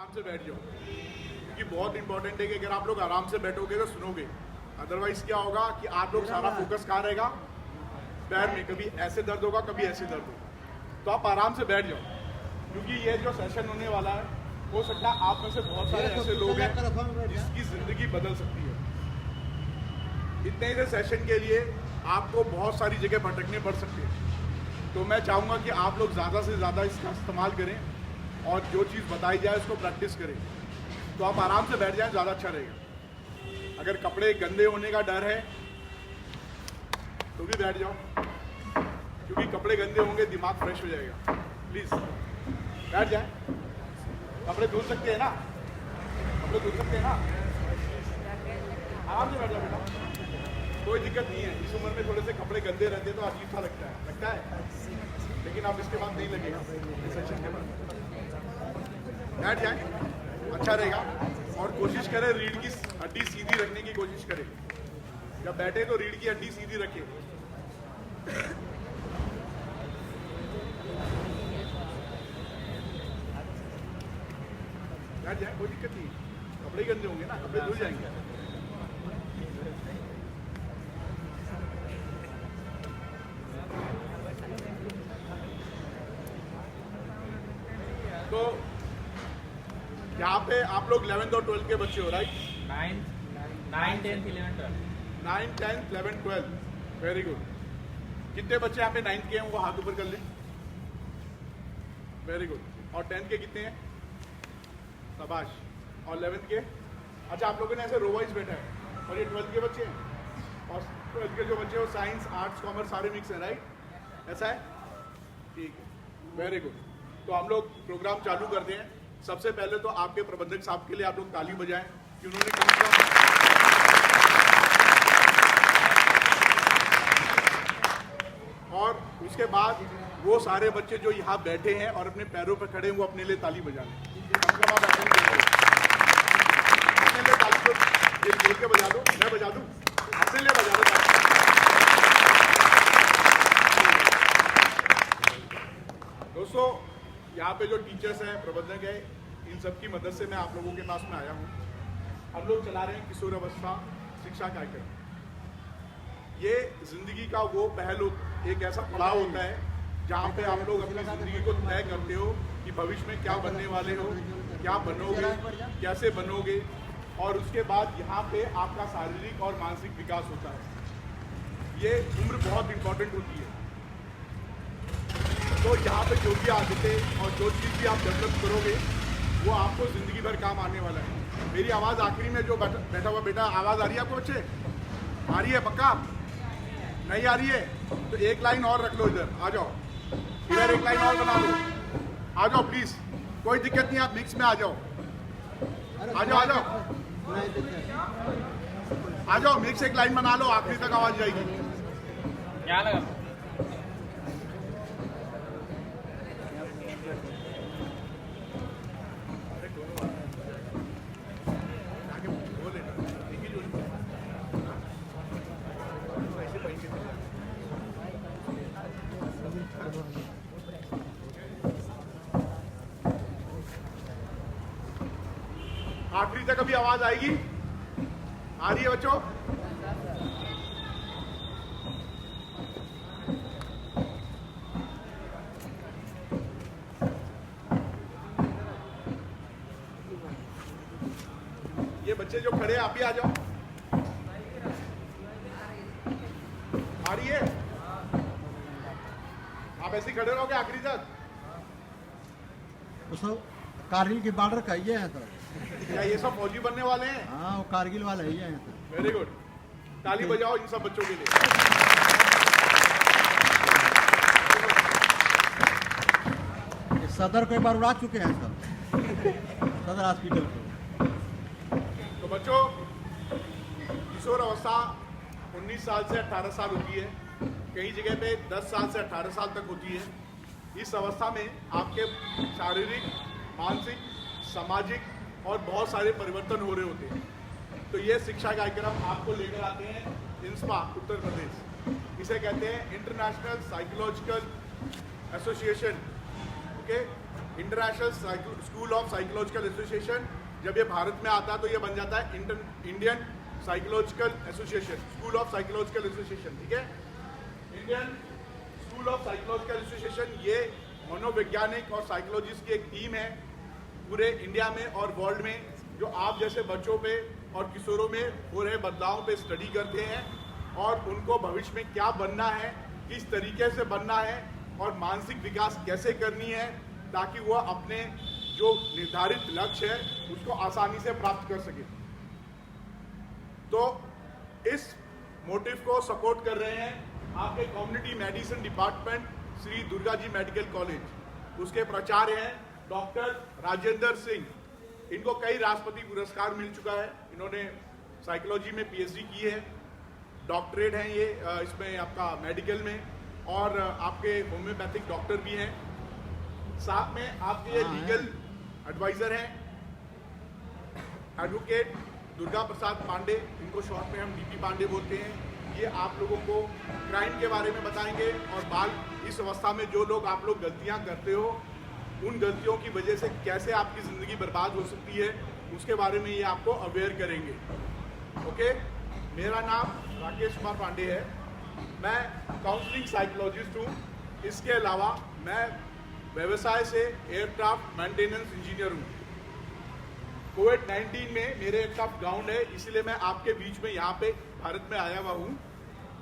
आराम से बैठ जाओ, क्योंकि बहुत इंपॉर्टेंट है कि अगर आप लोग आराम से बैठोगे तो सुनोगे, अदरवाइज क्या होगा कि आप लोग सारा फोकस कहाँ रहेगा, पैर में, कभी ऐसे दर्द होगा कभी ऐसे दर्द होगा। तो आप आराम से बैठ जाओ, क्योंकि ये जो सेशन होने वाला है हो सकता है आप में से बहुत सारे ऐसे लोग हैं जिसकी ज़िंदगी बदल सकती है। इतने से सेशन के लिए आपको बहुत सारी जगह भटकने पड़ सकते हैं, तो मैं चाहूँगा कि आप लोग ज़्यादा से ज़्यादा इसका इस्तेमाल करें और जो चीज़ बताई जाए उसको प्रैक्टिस करें। तो आप आराम से बैठ जाएं, ज़्यादा अच्छा रहेगा। अगर कपड़े गंदे होने का डर है तो भी बैठ जाओ, क्योंकि कपड़े गंदे होंगे दिमाग फ्रेश हो जाएगा। प्लीज़ बैठ जाएं। कपड़े धुल सकते हैं ना, कपड़े धुल सकते हैं ना, आराम से बैठ जाओ बेटा, कोई दिक्कत नहीं है। इस उम्र में थोड़े से कपड़े गंदे रहते हैं तो अजीब सा लगता है, लेकिन आप इसके बाद नहीं लगेगा, इस सेशन के बाद बैठ जाए, अच्छा रहेगा। और कोशिश करें रीढ़ की हड्डी सीधी रखने की कोशिश करें, जब बैठे तो रीढ़ की हड्डी सीधी रखें। बैठ जाए, कोई दिक्कत नहीं, कपड़े गंदे होंगे ना, कपड़े धुल जाएंगे। तो यहाँ पे आप लोग 11th और 12th के बच्चे हो, राइट? 9, 10, 11, 12। 9, 10, 11, 12, very good. कितने बच्चे यहाँ पे 9th के हैं वो हाथ ऊपर कर लें, वेरी गुड। और 10th के कितने हैं? शाबाश। और 11th के? अच्छा, आप लोगों ने ऐसे रो वाइज बैठा है। और ये 12th के बच्चे हैं, और 12th के जो बच्चे हो साइंस आर्ट्स कॉमर्स सारे मिक्स हैं, राइट? ऐसा है, ठीक है, वेरी गुड। तो हम लोग प्रोग्राम चालू करते हैं। सबसे पहले तो आपके प्रबंधक साहब के लिए आप लोग ताली बजाएं कि उन्होंने कम से कम, और उसके बाद वो सारे बच्चे जो यहाँ बैठे हैं और अपने पैरों पर खड़े हैं वो अपने लिए ताली बजा लें। अपने लिए ताली तो दिल खोल के बजा दो, मैं बजा दूँ, अपने लिए बजा दो। दोस्तों, यहाँ पे जो टीचर्स हैं, प्रबंधक है, इन सब की मदद से मैं आप लोगों के पास में आया हूँ। हम लोग चला रहे हैं किशोर अवस्था शिक्षा कार्यक्रम। ये जिंदगी का वो पहलू, एक ऐसा पड़ाव होता है जहाँ पे आप लोग अपनी जिंदगी को तय करते हो कि भविष्य में क्या बनने वाले हो, क्या बनोगे, कैसे बनोगे, और उसके बाद यहाँ पे आपका शारीरिक और मानसिक विकास होता है। ये उम्र बहुत इम्पोर्टेंट होती है। तो यहाँ पे जो भी आदतें और जो चीज़ भी आप डेवलप करोगे वो आपको ज़िंदगी भर काम आने वाला है। मेरी आवाज़ आखिरी में जो बैठा हुआ बेटा, आवाज़ आ रही है आपको बच्चे? आ रही है पक्का? नहीं आ रही है तो एक लाइन और रख लो, इधर आ जाओ, इधर एक लाइन और बना लो, आ जाओ प्लीज़, कोई दिक्कत नहीं, आप मिक्स में आ जाओ, आ जाओ, आ जाओ, आ जाओ, मिक्स एक लाइन बना लो, आखिरी तक आवाज़ जाएगी। क्या लगा? आखिरी तक अभी आवाज आएगी? आ रही है बच्चों? ये बच्चे जो खड़े हैं आप भी आ जाओ। आ रही है? आप ऐसे ही खड़े रहोगे आखिरी तक? तो सब कारगिल के बॉर्डर का ही है सर। क्या ये सब फौजी बनने वाले हैं? हाँ, वो कारगिल वाला ही है सर। वेरी गुड, ताली बजाओ इन सब बच्चों के लिए। सदर को एक बार उड़ा चुके हैं सर, सदर हॉस्पिटल को। तो बच्चों, किशोर अवस्था 19 साल से 18 साल होती है, कई जगह पे 10 साल से 18 साल तक होती है। इस अवस्था में आपके शारीरिक, मानसिक, सामाजिक और बहुत सारे परिवर्तन हो रहे होते हैं। तो ये शिक्षा कार्यक्रम आपको लेकर आते हैं इंस्पा उत्तर प्रदेश, इसे कहते हैं international psychological association, okay. International school of psychological association. जब ये भारत में आता है तो ये बन जाता है Indian psychological association, school of psychological association. ठीक है, Indian school of psychological association ये मनोवैज्ञानिक और साइकोलॉजिस्ट की एक टीम है पूरे इंडिया में और वर्ल्ड में, जो आप जैसे बच्चों पे और किशोरों में हो रहे बदलावों पे स्टडी करते हैं और उनको भविष्य में क्या बनना है, किस तरीके से बनना है और मानसिक विकास कैसे करनी है ताकि वह अपने जो निर्धारित लक्ष्य है उसको आसानी से प्राप्त कर सके। तो इस मोटिव को सपोर्ट कर रहे हैं आपके community medicine department Shri Durga ji medical college. उसके प्राचार्य हैं डॉक्टर राजेंद्र सिंह। इनको कई राष्ट्रपति पुरस्कार मिल चुका है। इन्होंने साइकोलॉजी में पीएचडी की है, डॉक्टरेट हैं ये इसमें आपका मेडिकल में, और आपके होम्योपैथिक डॉक्टर भी हैं। साथ में आपके ये लीगल एडवाइजर हैं एडवोकेट दुर्गा प्रसाद पांडे, इनको शॉर्ट में हम डीपी पांडे बोलते हैं। ये आप लोगों को क्राइम के बारे में बताएंगे और इस अवस्था में जो लोग आप लोग गलतियां करते हो उन गलतियों की वजह से कैसे आपकी ज़िंदगी बर्बाद हो सकती है उसके बारे में ये आपको अवेयर करेंगे। ओके, मेरा नाम राकेश कुमार पांडे है, मैं काउंसलिंग साइकोलॉजिस्ट हूँ। इसके अलावा मैं व्यवसाय से एयरक्राफ्ट मेंटेनेंस इंजीनियर हूँ। कोविड-19 में मेरे एयरक्राफ्ट ग्राउंड है, इसलिए मैं आपके बीच में यहाँ पे भारत में आया हुआ हूँ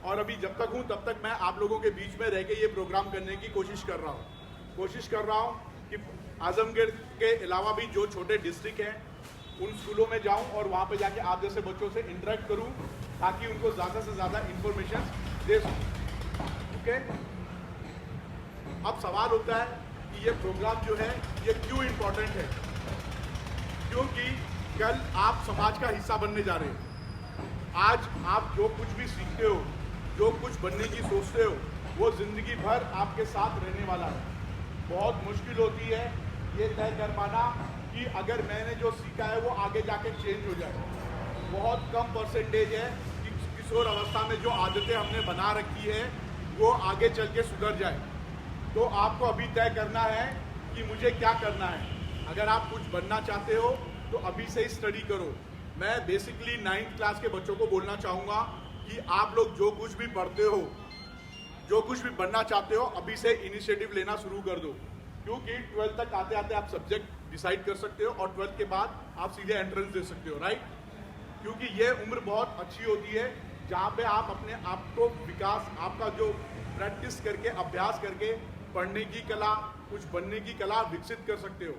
और अभी जब तक हूँ तब तक मैं आप लोगों के बीच में रह के ये प्रोग्राम करने की कोशिश कर रहा हूँ कि आजमगढ़ के अलावा भी जो छोटे डिस्ट्रिक्ट हैं उन स्कूलों में जाऊं और वहां पे जाके आप जैसे बच्चों से इंटरेक्ट करूं ताकि उनको ज़्यादा से ज़्यादा इंफॉर्मेशन दे सकूं। ओके, अब सवाल होता है कि ये प्रोग्राम जो है ये क्यों इम्पोर्टेंट है, क्योंकि कल आप समाज का हिस्सा बनने जा रहे हैं। आज आप जो कुछ भी सीखते हो, जो कुछ बनने की सोचते हो, वो ज़िंदगी भर आपके साथ रहने वाला है। बहुत मुश्किल होती है ये तय कर पाना कि अगर मैंने जो सीखा है वो आगे जाके चेंज हो जाए। बहुत कम परसेंटेज है कि किशोर अवस्था में जो आदतें हमने बना रखी है वो आगे चल के सुधर जाए। तो आपको अभी तय करना है कि मुझे क्या करना है। अगर आप कुछ बनना चाहते हो तो अभी से ही स्टडी करो। मैं बेसिकली 9th क्लास के बच्चों को बोलना चाहूँगा कि आप लोग जो कुछ भी पढ़ते हो, जो कुछ भी बनना चाहते हो, अभी से इनिशिएटिव लेना शुरू कर दो, क्योंकि 12th तक आते आते आप सब्जेक्ट डिसाइड कर सकते हो और 12th के बाद आप सीधे एंट्रेंस दे सकते हो, राइट। क्योंकि ये उम्र बहुत अच्छी होती है जहाँ पे आप अपने आप को विकास, आपका जो प्रैक्टिस करके, अभ्यास करके पढ़ने की कला, कुछ बनने की कला विकसित कर सकते हो।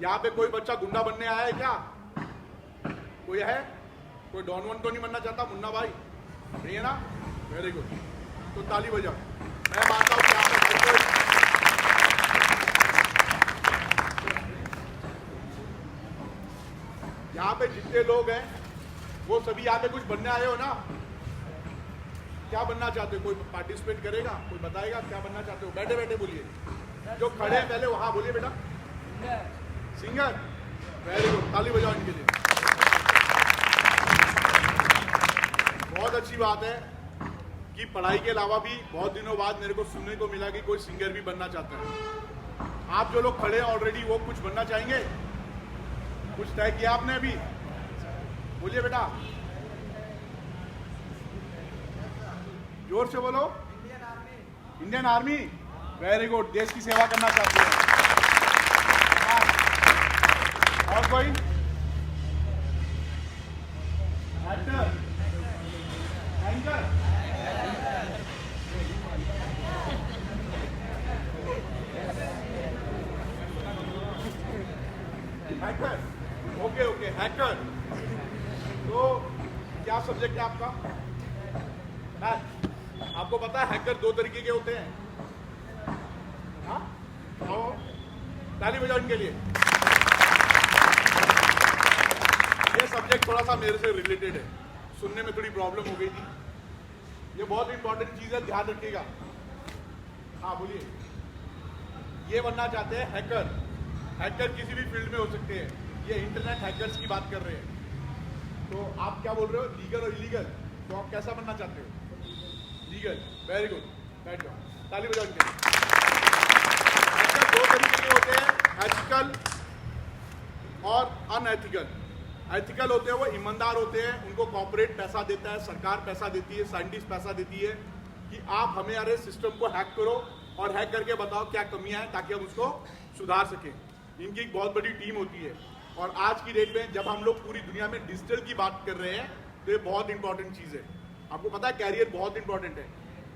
यहाँ पे कोई बच्चा गुंडा बनने आया है क्या? कोई है? कोई डॉन वन तो नहीं बनना चाहता? मुन्ना भाई नहीं है ना? वेरी गुड, तो ताली बजाओ। मैं मानता हूँ कि यहाँ पे जितने लोग हैं वो सभी यहाँ पे कुछ बनने आए हो ना? क्या बनना चाहते हो? कोई पार्टिसिपेट करेगा? कोई बताएगा क्या बनना चाहते हो? बैठे बैठे बोलिए। जो खड़े हैं पहले वहाँ बोलिए बेटा। सिंगर, वेरी गुड, ताली बजाओ इनके लिए। बहुत अच्छी बात है कि पढ़ाई के अलावा भी बहुत दिनों बाद मेरे को सुनने को मिला कि कोई सिंगर भी बनना चाहता है। आप जो लोग खड़े हैं ऑलरेडी, वो कुछ बनना चाहेंगे? कुछ तय किया आपने अभी? बोलिए बेटा, जोर से बोलो। इंडियन आर्मी, वेरी गुड, देश की सेवा करना चाहते हैं। और कोई? Actor, anchor, hacker, okay okay, hacker. तो क्या सब्जेक्ट है आपका? मैथ। आपको पता है हैकर 2 तरीके के होते हैं? हाँ, आओ ताली बजाओ इनके लिए। ये सब्जेक्ट थोड़ा सा मेरे से रिलेटेड है, सुनने में थोड़ी प्रॉब्लम हो गई थी। ये बहुत इंपॉर्टेंट चीज़ है, ध्यान रखिएगा। हाँ बोलिए। ये बनना चाहते हैं हैकर। हैकर किसी भी फील्ड में हो सकते हैं, ये इंटरनेट हैकर्स की बात कर रहे हैं। तो आप क्या बोल रहे हो, लीगल और इलीगल? तो आप कैसा बनना चाहते हो? लीगल, वेरी गुड, बैठ जाओ, ताली बजाओ इनके लिए। दो तरीके के होते हैं, एथिकल और अनएथिकल। एथिकल होते हैं वो ईमानदार होते हैं, उनको कॉर्पोरेट पैसा देता है, सरकार पैसा देती है, साइंटिस्ट पैसा देती है कि आप हमारे सिस्टम को हैक करो और हैक करके बताओ क्या कमियां हैं ताकि हम उसको सुधार सकें। इनकी एक बहुत बड़ी टीम होती है। और आज की डेट में जब हम लोग पूरी दुनिया में डिजिटल की बात कर रहे हैं तो ये बहुत इंपॉर्टेंट चीज़ है। आपको पता है कैरियर बहुत इंपॉर्टेंट है।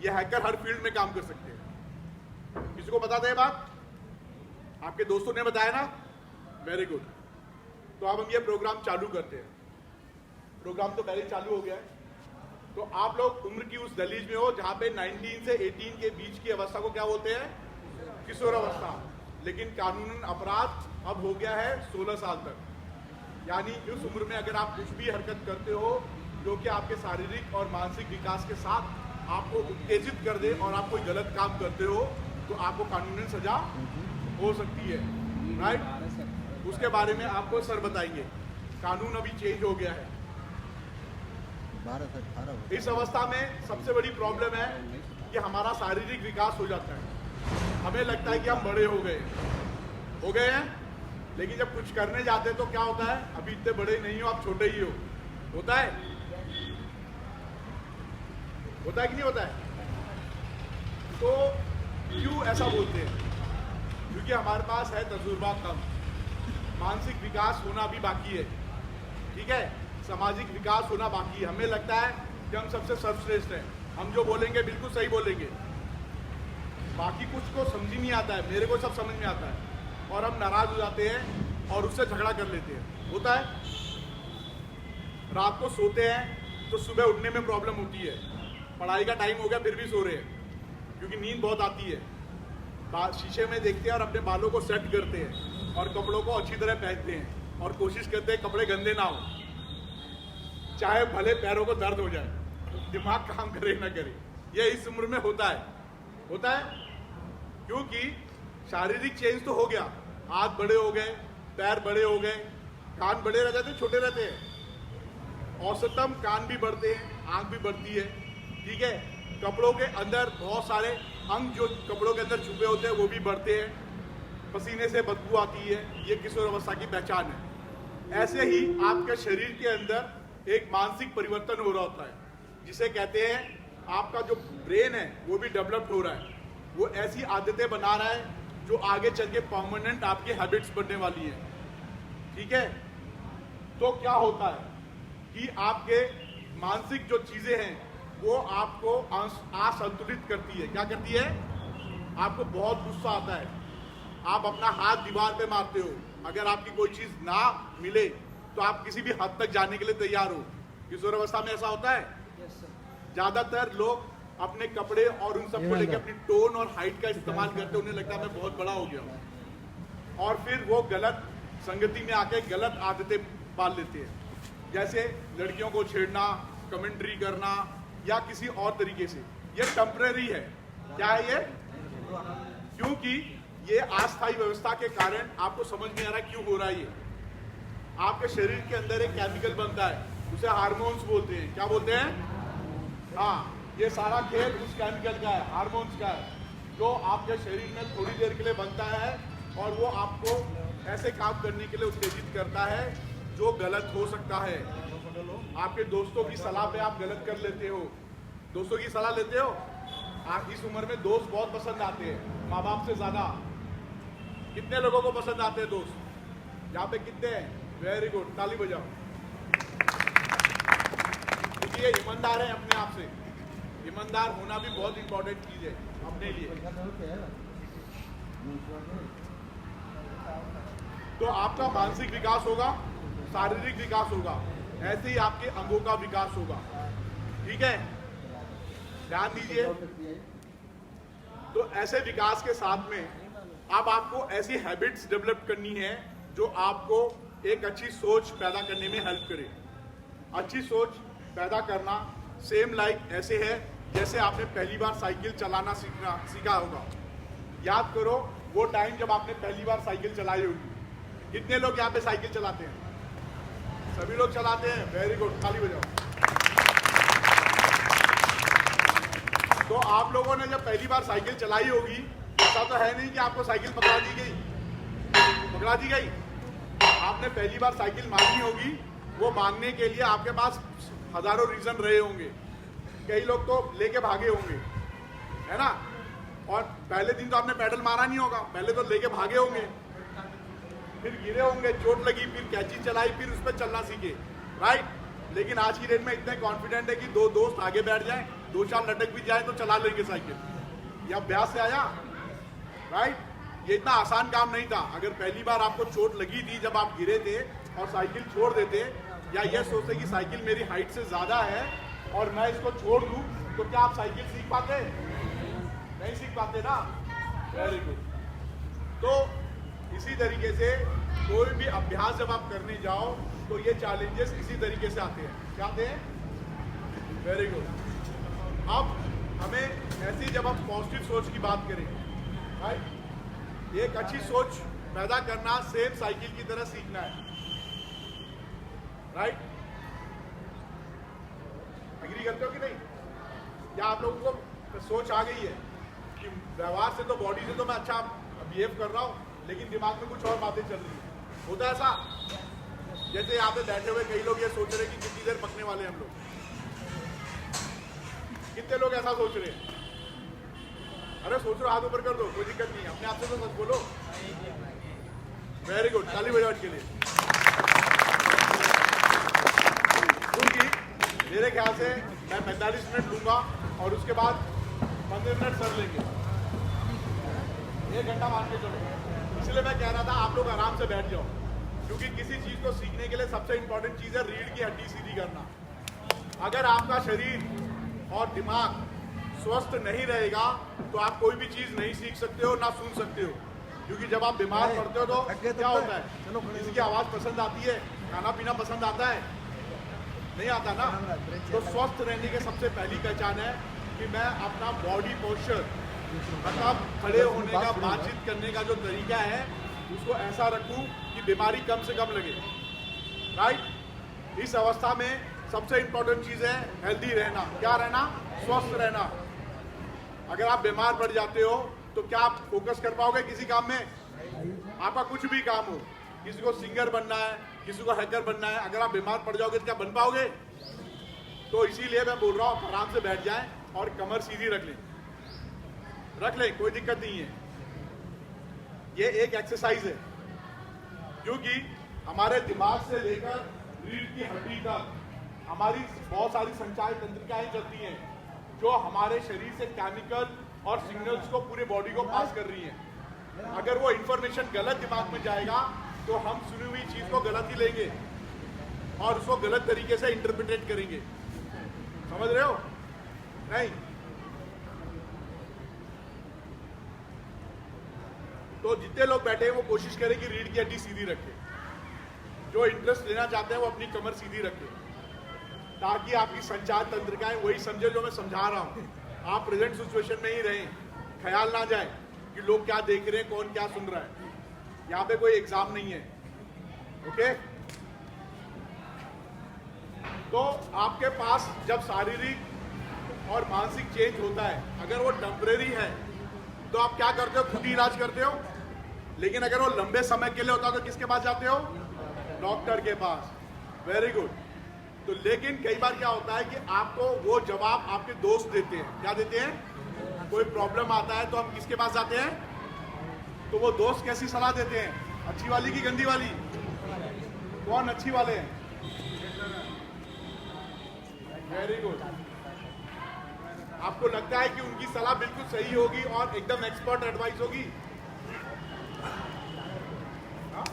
ये हैकर हर फील्ड में काम कर सकते हैं। किसी को पता था ये बात? आपके दोस्तों ने बताया ना? Very good. तो अब हम ये प्रोग्राम चालू करते हैं। प्रोग्राम तो पहले चालू हो गया है। तो आप लोग उम्र की उस दहलीज में हो जहां पे 19 से 18 के बीच की अवस्था को क्या बोलते हैं? किशोर अवस्था। लेकिन कानूनन अपराध अब हो गया है 16 साल तक। यानी उस उम्र में अगर आप कुछ भी हरकत करते हो जो कि आपके शारीरिक और मानसिक विकास के साथ आपको उत्तेजित कर दे और आप कोई गलत काम करते हो तो आपको कानूनन सजा हो सकती है। राइट? उसके बारे में आपको सर बताएंगे। कानून अभी चेंज हो गया है। 12 से 18 इस अवस्था में सबसे बड़ी प्रॉब्लम है कि हमारा शारीरिक विकास हो जाता है। हमें लगता है कि हम बड़े हो गए हैं, लेकिन जब कुछ करने जाते हैं तो क्या होता है? अभी इतने बड़े नहीं हो, आप छोटे ही हो। होता है कि नहीं होता है? तो क्यों ऐसा बोलते हैं? क्योंकि हमारे पास है तजुर्बा कम, मानसिक विकास होना भी बाकी है, ठीक है, सामाजिक विकास होना बाकी है। हमें लगता है कि हम सबसे सर्वश्रेष्ठ हैं, हम जो बोलेंगे बिल्कुल सही बोलेंगे, बाकी कुछ को समझ ही नहीं आता है, मेरे को सब समझ में आता है, और हम नाराज हो जाते हैं और उससे झगड़ा कर लेते हैं। होता है? रात को सोते हैं तो सुबह उठने में प्रॉब्लम होती है, पढ़ाई का टाइम हो गया फिर भी सो रहे हैं क्योंकि नींद बहुत आती है। शीशे में देखते हैं और अपने बालों को सेट करते हैं और कपड़ों को अच्छी तरह पहनते हैं और कोशिश करते हैं कपड़े गंदे ना हो, चाहे भले पैरों को दर्द हो जाए, दिमाग काम करे ना करे। ये इस उम्र में होता है क्योंकि शारीरिक चेंज तो हो गया, हाथ बड़े हो गए, पैर बड़े हो गए, कान बड़े रह जाते, छोटे रहते हैं। औसतम कान भी बढ़ते हैं, आंख भी बढ़ती है, ठीक है। कपड़ों के अंदर बहुत सारे अंग जो कपड़ों के अंदर छुपे होते हैं वो भी बढ़ते हैं, पसीने से बदबू आती है, ये किशोर अवस्था की पहचान है। ऐसे ही आपके शरीर के अंदर एक मानसिक परिवर्तन हो रहा होता है जिसे कहते हैं आपका जो ब्रेन है वो भी डेवलप्ड हो रहा है, वो ऐसी आदतें बना रहा है जो आगे चल के परमानेंट आपकी हैबिट्स बनने वाली है, ठीक है। तो क्या होता है कि आपके मानसिक जो चीजें हैं वो आपको असंतुलित करती है। क्या करती है? आपको बहुत गुस्सा आता है, आप अपना हाथ दीवार पे मारते हो, अगर आपकी कोई चीज ना मिले तो आप किसी भी हद तक जाने के लिए तैयार हो। किशोर अवस्था में ऐसा होता है। ज्यादातर लोग अपने कपड़े और उन सबको लेकर अपनी टोन और हाइट का इस्तेमाल करते, उन्हें लगता है मैं बहुत बड़ा हो गया हूँ, और फिर वो गलत संगति में आके गलत आदतें पाल लेते हैं, जैसे लड़कियों को छेड़ना, कमेंट्री करना या किसी और तरीके से। ये टेम्परेरी है। क्या है ये? क्योंकि ये अस्थायी व्यवस्था के कारण आपको समझ नहीं आ रहा क्यों हो रहा है। ये आपके शरीर के अंदर एक केमिकल बनता है, उसे हार्मोन्स बोलते हैं। क्या बोलते हैं? हाँ, ये सारा खेल उस केमिकल का है, हार्मोन्स का है, जो आपके शरीर में थोड़ी देर के लिए बनता है और वो आपको ऐसे काम करने के लिए उत्तेजित करता है जो गलत हो सकता है। आपके दोस्तों की सलाह पे आप गलत कर लेते हो। दोस्तों की सलाह लेते हो? आप इस उम्र में दोस्त बहुत पसंद आते हैं, माँ बाप से ज्यादा। कितने लोगों को पसंद आते हैं दोस्त? यहाँ पे कितने हैं? वेरी गुड, ताली बजाओ। क्योंकि ये ईमानदार है अपने आप से। ईमानदार होना भी बहुत इंपॉर्टेंट चीज है अपने लिए। तो आपका मानसिक विकास होगा, शारीरिक विकास होगा, ऐसे ही आपके अंगों का विकास होगा, ठीक है। ध्यान दीजिए। तो ऐसे विकास के साथ में अब आपको ऐसी हैबिट्स डेवलप करनी है जो आपको एक अच्छी सोच पैदा करने में हेल्प करे। अच्छी सोच पैदा करना सेम लाइक ऐसे है जैसे आपने पहली बार साइकिल चलाना सीखा होगा। याद करो वो टाइम जब आपने पहली बार साइकिल चलाई होगी। कितने लोग यहाँ पे साइकिल चलाते हैं? सभी लोग चलाते हैं, वेरी गुड, ताली बजाओ। तो आप लोगों ने जब पहली बार साइकिल चलाई होगी ऐसा तो है नहीं कि आपको साइकिल पकड़ा दी गई, पकड़ा दी गई। आपने पहली बार साइकिल मांगनी होगी, वो मांगने के लिए आपके पास हजारों रीजन रहे होंगे। कई लोग तो लेके भागे होंगे, है ना, और पहले दिन तो आपने पैडल मारा नहीं होगा, पहले तो लेके भागे होंगे, फिर गिरे होंगे, चोट लगी, फिर कैची चलाई, फिर उस पर चलना सीखे, राइट। लेकिन आज की डेट में इतने कॉन्फिडेंट है कि दो दोस्त आगे बैठ जाएं, 2-4 लटक भी जाए तो चला लेंगे साइकिल। ये अभ्यास से आया, राइट। ये इतना आसान काम नहीं था। अगर पहली बार आपको चोट लगी थी जब आप गिरे थे और साइकिल छोड़ देते, या ये सोचते कि साइकिल मेरी हाइट से ज्यादा है और मैं इसको छोड़ दूं, तो क्या आप साइकिल सीख पाते? नहीं सीख पाते ना। Very good. तो इसी तरीके से कोई भी अभ्यास जब आप करने जाओ तो ये चैलेंजेस इसी तरीके से आते हैं। क्या आते हैं? Very good. अब हमें ऐसी जब हम पॉजिटिव सोच की बात करें, राइट, एक अच्छी सोच पैदा करना सेम साइकिल की तरह सीखना है, राइट। एग्री करते हो कि नहीं? क्या आप लोगों को सोच आ गई है कि व्यवहार से तो, बॉडी से तो मैं अच्छा बिहेव कर रहा हूं, लेकिन दिमाग में कुछ और बातें चल रही है? होता है ऐसा? जैसे यहाँ पे बैठे हुए कई लोग ये सोच रहे हैं कि कितनी देर पकने वाले हम लोग। कितने लोग ऐसा सोच रहे हैं? अरे सोच रहे हो, हाथ ऊपर कर दो, कोई दिक्कत नहीं है, अपने आप से तो सच बोलो। वेरी गुड, ताली बजाओ के लिए। क्योंकि मेरे ख्याल से मैं 45 मिनट लूंगा और उसके बाद 15 मिनट सर लेंगे, 1 घंटा मान के चलो। इसलिए मैं कह रहा था आप लोग आराम से बैठ जाओ, क्योंकि किसी चीज को सीखने के लिए सबसे इंपॉर्टेंट चीज है रीढ़ की हड्डी सीधी करना। अगर आपका शरीर और दिमाग स्वस्थ नहीं रहेगा तो आप कोई भी चीज नहीं सीख सकते हो, ना सुन सकते हो। क्योंकि जब आप बीमार पड़ते हो तो क्या होता है? किसी की आवाज पसंद आती है, खाना पीना पसंद आता है, नहीं आता ना। तो स्वस्थ रहने की सबसे पहली पहचान है कि मैं अपना बॉडी पोस्चर, मतलब खड़े होने का, बातचीत करने का जो तरीका है, उसको ऐसा रखूं कि बीमारी कम से कम लगे, राइट। इस अवस्था में सबसे इंपॉर्टेंट चीज है हेल्दी रहना। क्या रहना? स्वस्थ रहना। अगर आप बीमार पड़ जाते हो तो क्या आप फोकस कर पाओगे किसी काम में? आपका कुछ भी काम हो, किसी को सिंगर बनना है, किसी को हैकर बनना है, अगर आप बीमार पड़ जाओगे तो क्या बन पाओगे? तो इसीलिए मैं बोल रहा हूँ आराम से बैठ जाएं और कमर सीधी रख लें, कोई दिक्कत नहीं है। ये एक एक्सरसाइज है, क्योंकि हमारे दिमाग से लेकर रीढ़ की हड्डी तक हमारी बहुत सारी संचार तंत्रिकाएं चलती हैं, जो हमारे शरीर से केमिकल और सिग्नल्स को पूरे बॉडी को पास कर रही हैं। अगर वो इंफॉर्मेशन गलत दिमाग में जाएगा तो हम सुनी हुई चीज को गलत ही लेंगे और उसको गलत तरीके से इंटरप्रिटेट करेंगे। समझ रहे हो? नहीं? तो जितने लोग बैठे हैं वो कोशिश करें कि रीढ़ की हड्डी सीधी रखें। जो इंटरेस्ट लेना चाहते हैं वो अपनी कमर सीधी रखें, ताकि आपकी संचार तंत्रिकाएं वही समझे जो मैं समझा रहा हूं। आप प्रेजेंट सिचुएशन में ही रहें, ख्याल ना जाए कि लोग क्या देख रहे हैं, कौन क्या सुन रहा है। यहाँ पे कोई एग्जाम नहीं है, ओके। तो आपके पास जब शारीरिक और मानसिक चेंज होता है, अगर वो टेम्परेरी है तो आप क्या करते हो? खुद ही इलाज करते हो। लेकिन अगर वो लंबे समय के लिए होता है तो किसके पास जाते हो? डॉक्टर के पास। Very good. तो लेकिन कई बार क्या होता है कि आपको वो जवाब आपके दोस्त देते हैं। क्या देते हैं? कोई प्रॉब्लम आता है तो हम किसके पास जाते हैं? तो वो दोस्त कैसी सलाह देते हैं? अच्छी वाली की गंदी वाली? कौन अच्छी वाले हैं? Very good. आपको लगता है कि उनकी सलाह बिल्कुल सही होगी और एकदम एक्सपर्ट एडवाइस होगी? हाँ?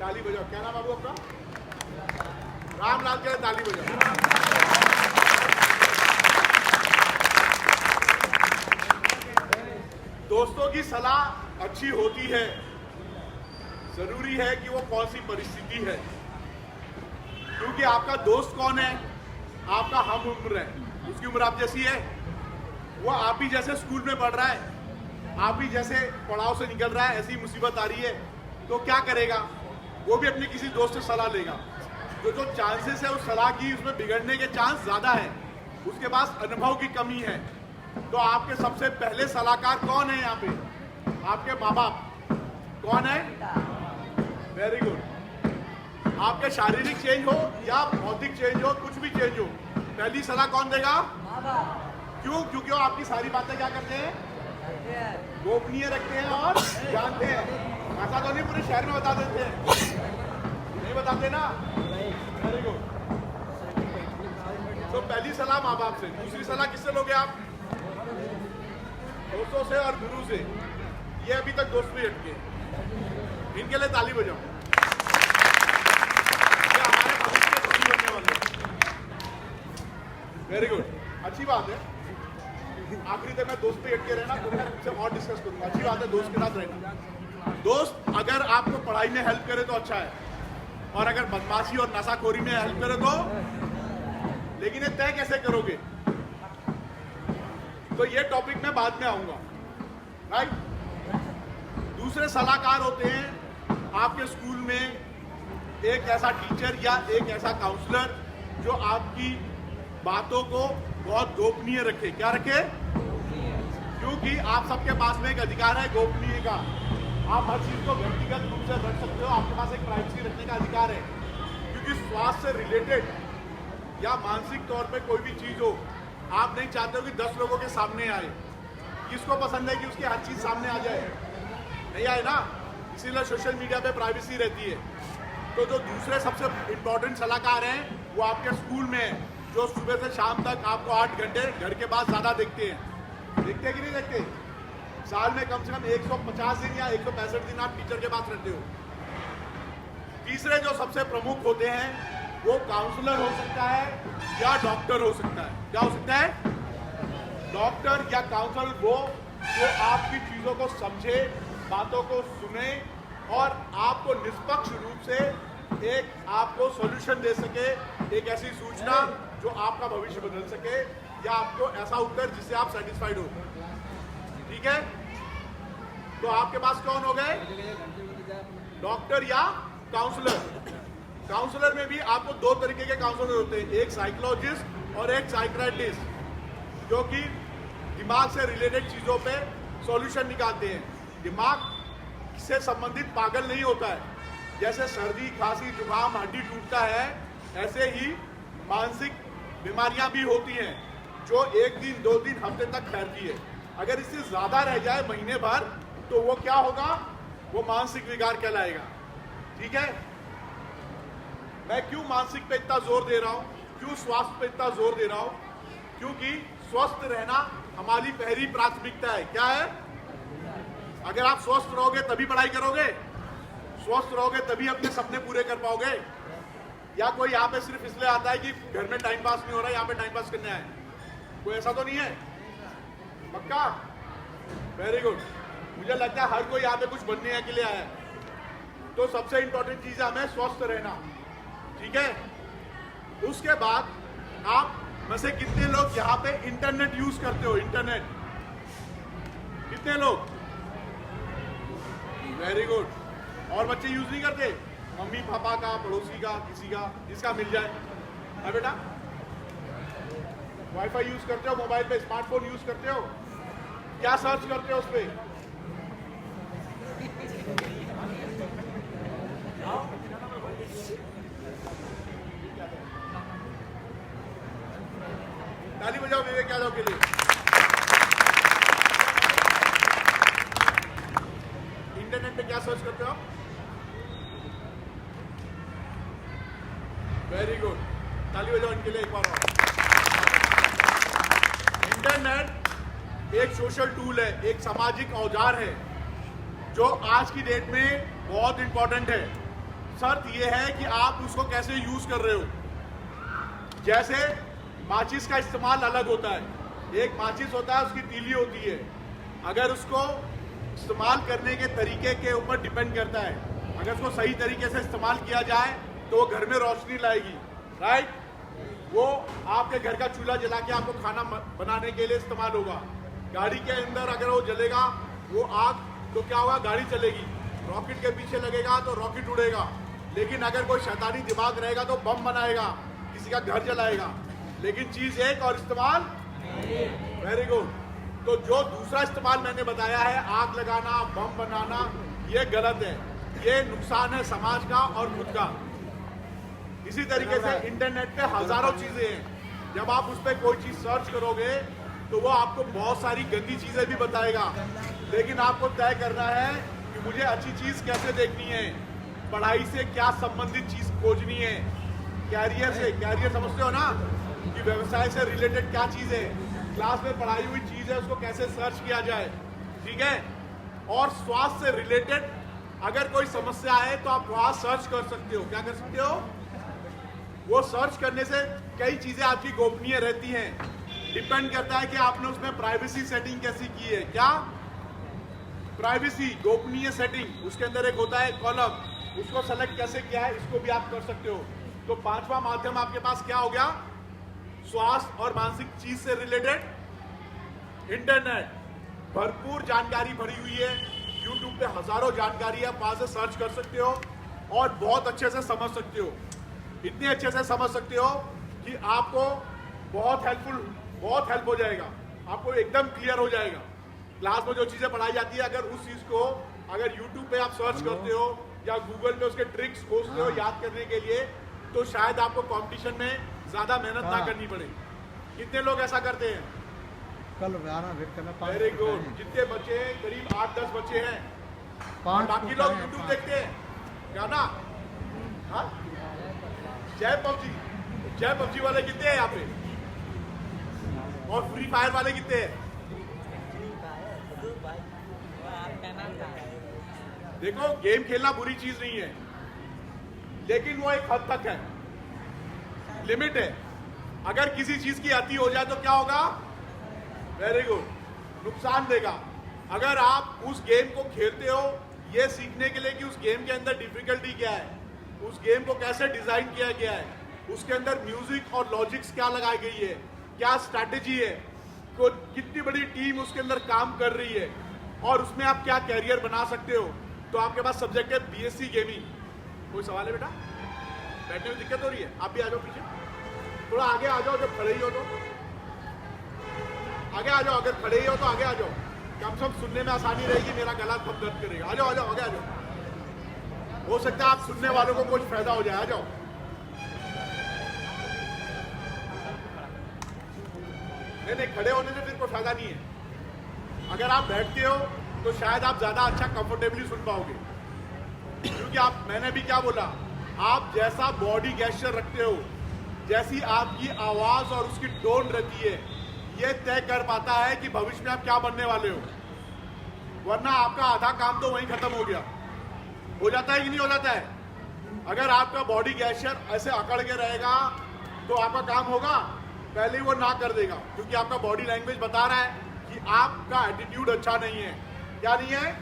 ताली बजाओ। क्या नाम बाबू आपका? रामलाल के ताली बजाओ। दोस्तों की सलाह अच्छी होती है, जरूरी है कि वो कौन सी परिस्थिति है। क्योंकि आपका दोस्त कौन है? आपका हम उम्र है, उसकी उम्र आप जैसी है, वो आप ही जैसे स्कूल में पढ़ रहा है, आप ही जैसे पड़ाव से निकल रहा है, ऐसी मुसीबत आ रही है तो क्या करेगा? वो भी अपने किसी दोस्त से सलाह लेगा। तो जो चांसेस है उस सलाह की, उसमें बिगड़ने के चांस ज्यादा है। उसके पास अनुभव की कमी है, तो आपके सबसे पहले सलाहकार कौन है यहाँ पे? आपके माँ बाप। कौन है? Very good. आपके शारीरिक चेंज हो या भौतिक चेंज हो, कुछ भी चेंज हो, पहली सलाह कौन देगा? क्यों? क्योंकि वो आपकी सारी बातें क्या करते हैं? गोपनीय रखते हैं और जानते हैं। ऐसा तो नहीं पूरे शहर में बता देते हैं, नहीं बताते ना? Very good. तो पहली सलाह माँ बाप से। दूसरी सलाह किससे लोगे आप? दोस्तों से और गुरु से। ये अभी तक दोस्त भी हटके, इनके लिए ताली बजाओ। ये हमारे भविष्य के दोषी बनने वाले। वेरी गुड, अच्छी बात है। आखिरी तक मैं दोस्त पे हटके रहना, तो मैं तुमसे और डिस्कस करूंगा। अच्छी बात है दोस्त के साथ रहना। दोस्त अगर आपको पढ़ाई में हेल्प करे तो अच्छा है, और अगर बदमाशी और नशाखोरी में हेल्प करे तो, लेकिन ये तय कैसे करोगे? तो ये टॉपिक मैं बाद में आऊंगा, राइट? दूसरे सलाहकार होते हैं आपके स्कूल में एक ऐसा टीचर या एक ऐसा काउंसलर जो आपकी बातों को बहुत गोपनीय रखे। क्या रखे? क्योंकि आप सबके पास में एक अधिकार है गोपनीय का। आप हर चीज को व्यक्तिगत रूप से रख सकते हो, आपके पास एक प्राइवेसी रखने का अधिकार है। क्योंकि स्वास्थ्य से रिलेटेड या मानसिक तौर पे कोई भी चीज हो, आप नहीं चाहते हो कि 10 लोगों के सामने आए। किसको पसंद है कि उसकी हर चीज सामने आ जाए? नहीं आए ना, इसीलिए सोशल मीडिया पे प्राइवेसी रहती है। तो जो दूसरे सबसे इंपॉर्टेंट सलाहकार हैं वो आपके स्कूल में हैं, जो सुबह से शाम तक आपको 8 घंटे घर के बाद ज्यादा देखते हैं। देखते हैं कि नहीं देखते? साल में कम से कम 150 दिन या 165 दिन आप टीचर के पास रहते हो। तीसरे जो सबसे प्रमुख होते हैं वो काउंसलर हो सकता है या डॉक्टर हो सकता है। क्या हो सकता है? डॉक्टर या काउंसलर वो जो आपकी चीजों को समझे, बातों को सुने और आपको निष्पक्ष रूप से एक आपको सॉल्यूशन दे सके, एक ऐसी सूचना जो आपका भविष्य बदल सके या आपको ऐसा उत्तर जिससे आप सेटिस्फाइड हो। ठीक है? तो आपके पास कौन हो गए? डॉक्टर या काउंसलर। काउंसलर में भी आपको 2 तरीके के काउंसलर होते हैं, एक साइकोलॉजिस्ट और एक साइकियाट्रिस्ट, जो कि दिमाग से रिलेटेड चीजों पे सॉल्यूशन निकालते हैं। दिमाग से संबंधित पागल नहीं होता है। जैसे सर्दी, खांसी, जुकाम, हड्डी टूटता है, ऐसे ही मानसिक बीमारियां भी होती हैं जो 1 दिन, 2 दिन, हफ्ते तक फैलती है। अगर इससे ज्यादा रह जाए महीने भर, तो वो क्या होगा? वो मानसिक विकार कहलाएगा। ठीक है? मैं क्यों मानसिक पे इतना जोर दे रहा हूं, क्यों स्वास्थ्य पे इतना जोर दे रहा हूं? क्योंकि स्वस्थ रहना हमारी पहली प्राथमिकता है। क्या है? अगर आप स्वस्थ रहोगे तभी पढ़ाई करोगे, स्वस्थ रहोगे तभी अपने सपने पूरे कर पाओगे। या कोई यहाँ पे सिर्फ इसलिए आता है कि घर में टाइम पास नहीं हो रहा, यहाँ पे टाइम पास करने आए? कोई ऐसा तो नहीं है? पक्का? Very good. मुझे लगता है हर कोई यहाँ पे कुछ बनने के लिए आया है। तो सबसे इंपॉर्टेंट चीज है हमें स्वस्थ रहना। ठीक है? उसके बाद आप में से कितने लोग यहाँ पे इंटरनेट यूज करते हो? इंटरनेट कितने लोग? Very good. और बच्चे यूज नहीं करते? मम्मी पापा का, पड़ोसी का, किसी का, जिसका मिल जाए। है बेटा? वाईफाई यूज करते हो? मोबाइल पे स्मार्टफोन यूज करते हो? क्या सर्च करते हो उस पे? ताली बजाओ विवेक यादव के लिए। इंटरनेट पे क्या सर्च करते हो आप? वेरी गुड, ताली बजाओ इनके लिए एक बार और। इंटरनेट एक सोशल टूल है, एक सामाजिक औजार है जो आज की डेट में बहुत इंपॉर्टेंट है। शर्त यह है कि आप उसको कैसे यूज कर रहे हो। जैसे माचिस का इस्तेमाल अलग होता है। एक माचिस होता है, उसकी तीली होती है। अगर उसको इस्तेमाल करने के तरीके के ऊपर डिपेंड करता है। अगर उसको सही तरीके से इस्तेमाल किया जाए तो वो घर में रोशनी लाएगी, राइट? वो आपके घर का चूल्हा जला के आपको खाना बनाने के लिए इस्तेमाल होगा। गाड़ी के अंदर अगर वो जलेगा वो आग, तो क्या होगा? गाड़ी चलेगी। रॉकेट के पीछे लगेगा तो रॉकेट उड़ेगा। लेकिन अगर कोई शैतानी दिमाग रहेगा तो बम बनाएगा, किसी का घर जलाएगा। लेकिन चीज एक और इस्तेमाल। Very good. तो जो दूसरा इस्तेमाल मैंने बताया है, आग लगाना, बम बनाना, ये गलत है, ये नुकसान है समाज का और खुद का। इसी तरीके से इंटरनेट पे हजारों चीजें हैं, जब आप उस पर कोई चीज सर्च करोगे तो वो आपको बहुत सारी गंदी चीजें भी बताएगा, लेकिन आपको तय करना है कि मुझे अच्छी चीज कैसे देखनी है, पढ़ाई से क्या संबंधित चीज खोजनी है, कैरियर से, कैरियर समझते हो ना कि व्यवसाय से रिलेटेड क्या चीज है, क्लास में पढ़ाई हुई चीज है उसको कैसे सर्च किया जाए, ठीक है। और स्वास्थ्य से रिलेटेड अगर कोई समस्या है तो आप वहां सर्च कर सकते हो। क्या कर सकते हो? वो सर्च करने से कई चीजें आपकी गोपनीय रहती हैं, डिपेंड करता है कि आपने उसमें प्राइवेसी सेटिंग कैसी की है। क्या प्राइवेसी, गोपनीय सेटिंग, उसके अंदर एक होता है कॉलम, उसको सेलेक्ट कैसे किया है, इसको भी आप कर सकते हो। तो पांचवा माध्यम आपके पास क्या हो गया? स्वास्थ्य और मानसिक चीज से रिलेटेड इंटरनेट, भरपूर जानकारी भरी हुई है, यूट्यूब पे हजारों जानकारी है, वहां से सर्च कर सकते हो और बहुत अच्छे से समझ सकते हो, इतने अच्छे से समझ सकते हो कि आपको बहुत हेल्प हो जाएगा, आपको एकदम क्लियर हो जाएगा। क्लास में जो चीजें पढ़ाई जाती है, अगर उस चीज को अगर यूट्यूब पे आप सर्च करते हो या गूगल पे उसके ट्रिक्स खोजते हो याद करने के लिए, तो शायद आपको कंपटीशन में ज्यादा मेहनत ना करनी पड़े। कितने लोग ऐसा करते हैं? कल आना वेट करना। Very good. जितने बच्चे हैं, करीब 8-10 बच्चे हैं, बाकी लोग यूट्यूब देखते हैं, क्या ना? हाँ, जय पबजी वाले कितने हैं यहाँ पे? और फ्री फायर वाले कितने हैं? देखो, गेम खेलना बुरी चीज नहीं है, लेकिन वो एक हद तक है, लिमिट है। अगर किसी चीज की अति हो जाए तो क्या होगा? वेरी गुड, नुकसान देगा। अगर आप उस गेम को खेलते हो ये सीखने के लिए कि उस गेम के अंदर डिफिकल्टी क्या है, उस गेम को कैसे डिजाइन किया गया है, उसके अंदर म्यूजिक और लॉजिक्स क्या लगाई गई है, क्या स्ट्रैटेजी है, कितनी बड़ी टीम उसके अंदर काम कर रही है, और उसमें आप क्या कैरियर बना सकते हो, तो आपके पास सब्जेक्ट है बीएससी गेमिंग। कोई सवाल है बेटा? बैठने में दिक्कत हो रही है? आप भी आ जाओ पीछे, थोड़ा आगे आ जाओ, जब खड़े ही हो तो आगे आ जाओ, अगर खड़े ही हो तो आगे आ जाओ, कम से कम सुनने में आसानी रहेगी, मेरा गला बहुत दर्द करेगा। आ जाओ आगे आ जाओ, हो सकता है आप सुनने वालों को कुछ फायदा हो जाए। आ जाओ, नहीं, खड़े होने से फिर कोई फायदा नहीं है। अगर आप बैठते हो तो शायद आप ज्यादा अच्छा कंफर्टेबली सुन पाओगे, क्योंकि मैंने भी क्या बोला, आप जैसा बॉडी गेस्चर रखते हो, जैसी आपकी आवाज और उसकी टोन रहती है, ये तय कर पाता है कि भविष्य में आप क्या बनने वाले हो। वरना आपका आधा काम तो वहीं खत्म हो गया। हो जाता है कि नहीं हो जाता है? अगर आपका बॉडी गेस्चर ऐसे अकड़ के रहेगा तो आपका काम होगा? पहले ही वो ना कर देगा, क्योंकि आपका बॉडी लैंग्वेज बता रहा है कि आपका एटीट्यूड अच्छा नहीं है। क्या नहीं है?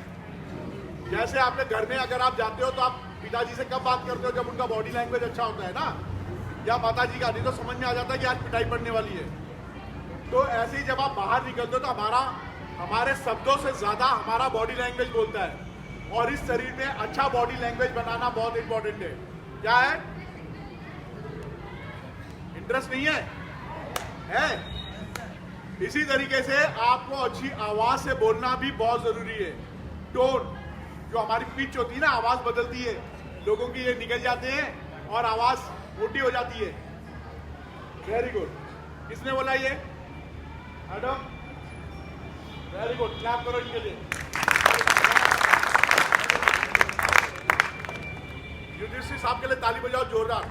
जैसे आपके घर में अगर आप जाते हो तो आप पिताजी से कब बात करते हो? जब उनका बॉडी लैंग्वेज अच्छा होता है ना, या माता जी का, नहीं तो समझ में आ जाता है कि आज पिटाई पड़ने वाली है। तो ऐसे ही जब आप बाहर निकलते हो तो हमारे शब्दों से ज्यादा हमारा बॉडी लैंग्वेज बोलता है, और इस शरीर में अच्छा बॉडी लैंग्वेज बनाना बहुत इंपॉर्टेंट है। क्या है? इंटरेस्ट नहीं है? इसी तरीके से आपको अच्छी आवाज से बोलना भी बहुत जरूरी है। टोन, जो हमारी पिच होती है ना, आवाज बदलती है, लोगों की ये निकल जाते हैं और आवाज मोटी हो जाती है। Very good. किसने बोला ये? मैडम, वेरी गुड, क्लैप करो इनके लिए। युधिष्ठिर साहब के लिए ताली बजाओ जोरदार।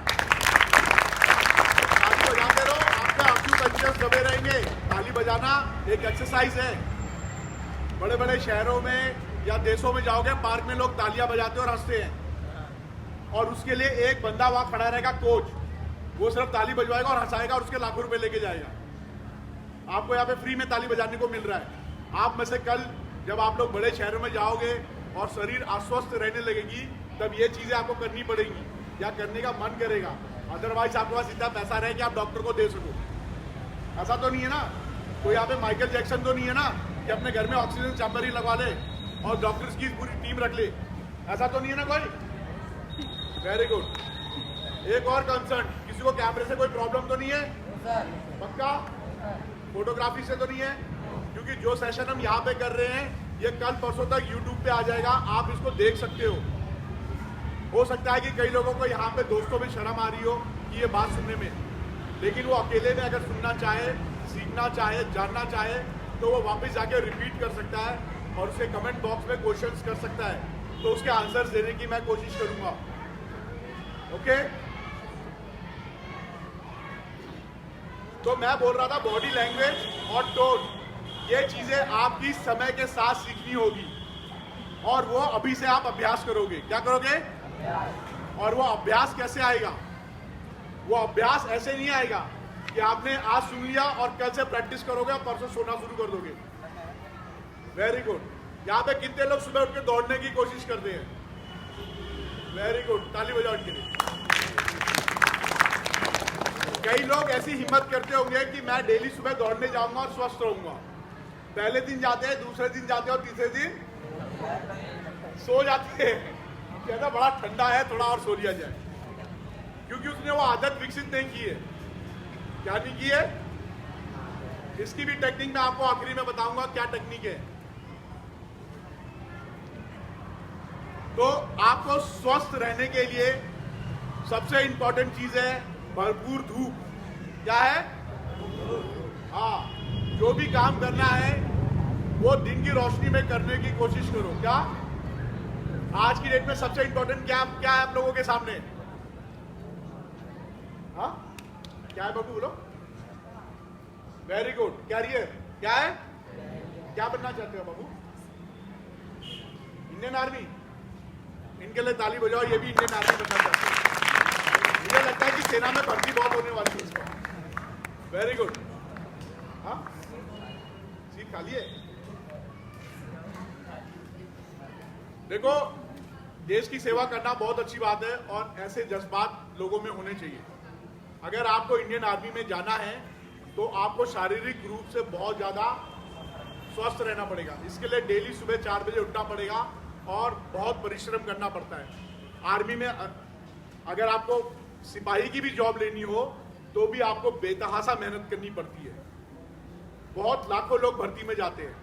ताली बजाते रहो, आपका ऑक्यूपेंशंस दबे रहेंगे। ताली बजाना एक एक्सरसाइज है। बड़े बड़े शहरों में या देशों में जाओगे, पार्क में लोग तालियां बजाते और हंसते हैं, और उसके लिए एक बंदा वहां खड़ा रहेगा, कोच, वो सिर्फ ताली बजवाएगा और हंसाएगा और उसके लाखों रुपए लेके जाएगा। आपको यहाँ पे फ्री में ताली बजाने को मिल रहा है। आप में से कल जब आप लोग बड़े शहरों में जाओगे और शरीर अस्वस्थ रहने लगेगी, तब ये चीजें आपको करनी पड़ेगी या करने का मन करेगा। अदरवाइज आपके पास इतना पैसा रहे कि आप डॉक्टर को दे सको, ऐसा तो नहीं है ना। कोई यहाँ पे माइकल जैक्सन तो नहीं है ना कि अपने घर में ऑक्सीजन चैम्बर ही लगवा ले और डॉक्टर्स की पूरी टीम रख ले, ऐसा तो नहीं है ना कोई। Very good. एक और कंसर्न, किसी को कैमरे से कोई प्रॉब्लम तो नहीं है? पक्का? फोटोग्राफी से तो नहीं है? क्योंकि जो सेशन हम यहाँ पे कर रहे हैं ये कल परसों तक यूट्यूब पे आ जाएगा, आप इसको देख सकते हो सकता है कि कई लोगों को यहाँ पे दोस्तों में शर्म आ रही हो कि ये बात सुनने में, लेकिन वो अकेले में अगर सुनना चाहे, सीखना चाहे, जानना चाहे तो वो वापस जाके रिपीट कर सकता है और उसके कमेंट बॉक्स में क्वेश्चंस कर सकता है, तो उसके आंसर्स देने की मैं कोशिश करूंगा। ओके, तो मैं बोल रहा था बॉडी लैंग्वेज और टोन, ये चीजें आपकी समय के साथ सीखनी होगी और वो अभी से आप अभ्यास करोगे। क्या करोगे? और वो अभ्यास कैसे आएगा? वो अभ्यास ऐसे नहीं आएगा कि आपने आज सुन लिया और कल से प्रैक्टिस करोगे और परसों सोना शुरू कर दोगे। Very good. यहाँ पे कितने लोग सुबह उठ के दौड़ने की कोशिश करते हैं? वेरी गुड, ताली बजाओ इनके लिए। कई लोग ऐसी हिम्मत करते होंगे कि मैं डेली सुबह दौड़ने जाऊंगा और स्वस्थ रहूंगा। पहले दिन जाते हैं, दूसरे दिन जाते हैं और तीसरे दिन सो जाते हैं। कहना बड़ा ठंडा है, थोड़ा और सो लिया जाए, क्योंकि उसने वो आदत विकसित नहीं की है। क्या नहीं की है? इसकी भी टेक्निक मैं आपको आखिरी में बताऊंगा क्या टेक्निक है। तो आपको स्वस्थ रहने के लिए सबसे इंपॉर्टेंट चीज है भरपूर धूप। क्या है? हाँ, जो भी काम करना है वो दिन की रोशनी में करने की कोशिश करो। क्या आज की डेट में सबसे इंपॉर्टेंट क्या है आप लोगों के सामने? हाँ, क्या है बाबू, बोलो। Very good. कैरियर क्या है? क्या बनना चाहते हो बाबू? Indian army. इनके लिए ताली बजाओ, ये भी इंडियन आर्मी बनना चाहते हैं। मुझे लगता है कि सेना में भर्ती बहुत होने वाली है इसका। Very good. हाँ, सीट खाली है। देखो, देश की सेवा करना बहुत अच्छी बात है और ऐसे जज्बात लोगों में होने चाहिए। अगर आपको इंडियन आर्मी में जाना है तो आपको शारीरिक रूप से बहुत ज्यादा स्वस्थ रहना पड़ेगा। इसके लिए डेली सुबह 4 बजे उठना पड़ेगा और बहुत परिश्रम करना पड़ता है। आर्मी में अगर आपको सिपाही की भी जॉब लेनी हो तो भी आपको बेतहासा मेहनत करनी पड़ती है। बहुत लाखों लोग भर्ती में जाते हैं,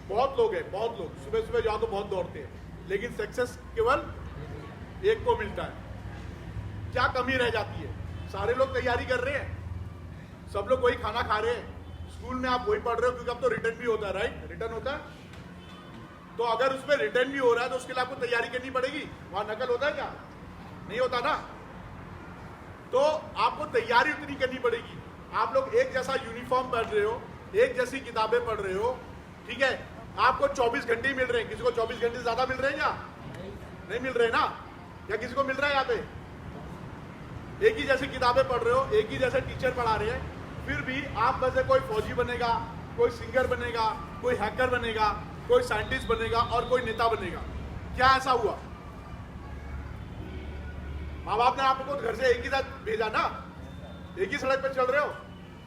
बहुत लोग हैं, बहुत लोग सुबह सुबह जाओ तो बहुत दौड़ते हैं, लेकिन सक्सेस केवल एक को मिलता है। क्या कमी रह जाती है? सारे लोग तैयारी कर रहे हैं, सब लोग वही खाना खा रहे हैं, स्कूल में आप वही पढ़ रहे हो, क्योंकि अब तो रिटर्न भी होता है, राइट? रिटर्न होता है, तो अगर उसमें रिटर्न भी हो रहा है तो उसके लिए आपको तैयारी करनी पड़ेगी। वहां नकल होता है क्या? नहीं होता ना। तो आपको तैयारी उतनी करनी पड़ेगी। आप लोग एक जैसा यूनिफॉर्म पढ़ रहे हो, एक जैसी किताबें पढ़ रहे हो, ठीक है? आपको 24 घंटे ही मिल रहे हैं। किसी को 24 घंटे ज्यादा मिल रहे हैं क्या? नहीं मिल रहे ना? या किसी को मिल रहा है? यहाँ पे एक ही जैसी किताबें पढ़ रहे हो, एक ही जैसे टीचर पढ़ा रहे हैं, फिर भी आप में से कोई फौजी बनेगा, कोई सिंगर बनेगा, कोई हैकर बनेगा, कोई साइंटिस्ट बनेगा और कोई नेता बनेगा। क्या ऐसा हुआ? माँ बाप ने आपको घर से एक ही साथ भेजा ना, एक ही सड़क पे चल रहे हो।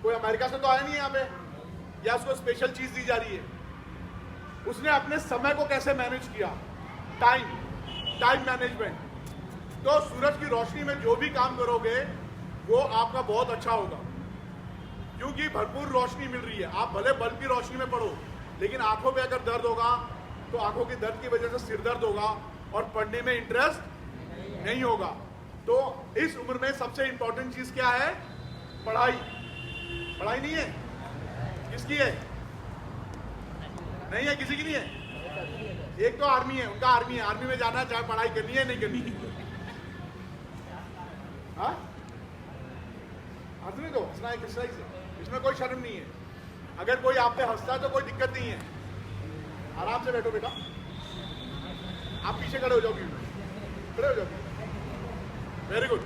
कोई अमेरिका से तो आया नहीं है यहाँ पे, या उसको स्पेशल चीज दी जा रही है। उसने अपने समय को कैसे मैनेज किया? Time management. तो सूरज की रोशनी में जो भी काम करोगे वो आपका बहुत अच्छा होगा, क्योंकि भरपूर रोशनी मिल रही है। आप भले बल्ब की रोशनी में पढ़ो, लेकिन आंखों पे अगर दर्द होगा तो आंखों की दर्द की वजह से सिर दर्द होगा और पढ़ने में इंटरेस्ट नहीं होगा। तो इस उम्र में सबसे इंपॉर्टेंट चीज क्या है? पढ़ाई। पढ़ाई नहीं है? किसकी है? नहीं है, किसी की नहीं है। एक तो आर्मी है, उनका आर्मी है, आर्मी में जाना, चाहे पढ़ाई करनी है नहीं करनी है। हाँ, हंसने दो, हंसना एक एक्सरसाइज है, इसमें कोई शर्म नहीं है। अगर कोई आप पे हंसता है तो कोई दिक्कत नहीं है, आराम से बैठो बेटा। आप पीछे खड़े हो जाओगे, खड़े हो जाओगे। Very good,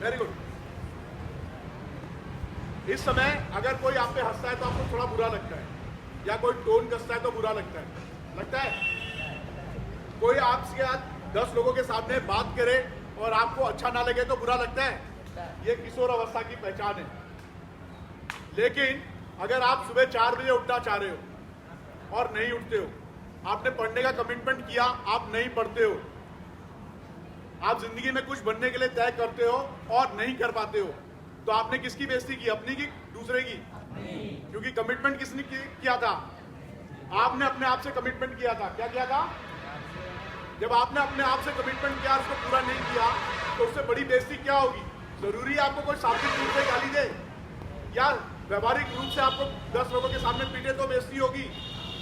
very good. इस समय अगर कोई आप पे हंसता है तो आपको थोड़ा बुरा लगता है, या कोई टोन कसता है तो बुरा लगता है। लगता है? कोई आपके साथ 10 लोगों के सामने बात करे और आपको अच्छा ना लगे तो बुरा लगता है। ये किशोर अवस्था की पहचान है। लेकिन अगर आप सुबह 4 बजे उठना चाह रहे हो और नहीं उठते हो, आपने पढ़ने का कमिटमेंट किया, आप नहीं पढ़ते हो, आप जिंदगी में कुछ बनने के लिए तय करते हो और नहीं कर पाते हो, तो आपने किसकी बेइज्जती की, अपनी की दूसरे की? क्योंकि कमिटमेंट किसने किया था? आपने अपने आप से कमिटमेंट किया था। क्या किया था? जब आपने अपने आप से कमिटमेंट किया, उसको पूरा नहीं किया, तो उससे बड़ी बेइज्जती क्या होगी? जरूरी है आपको कोई शाब्दिक रूप से गाली दे या व्यवहारिक रूप से आपको 10 लोगों के सामने पीटे तो बेइज्जती होगी?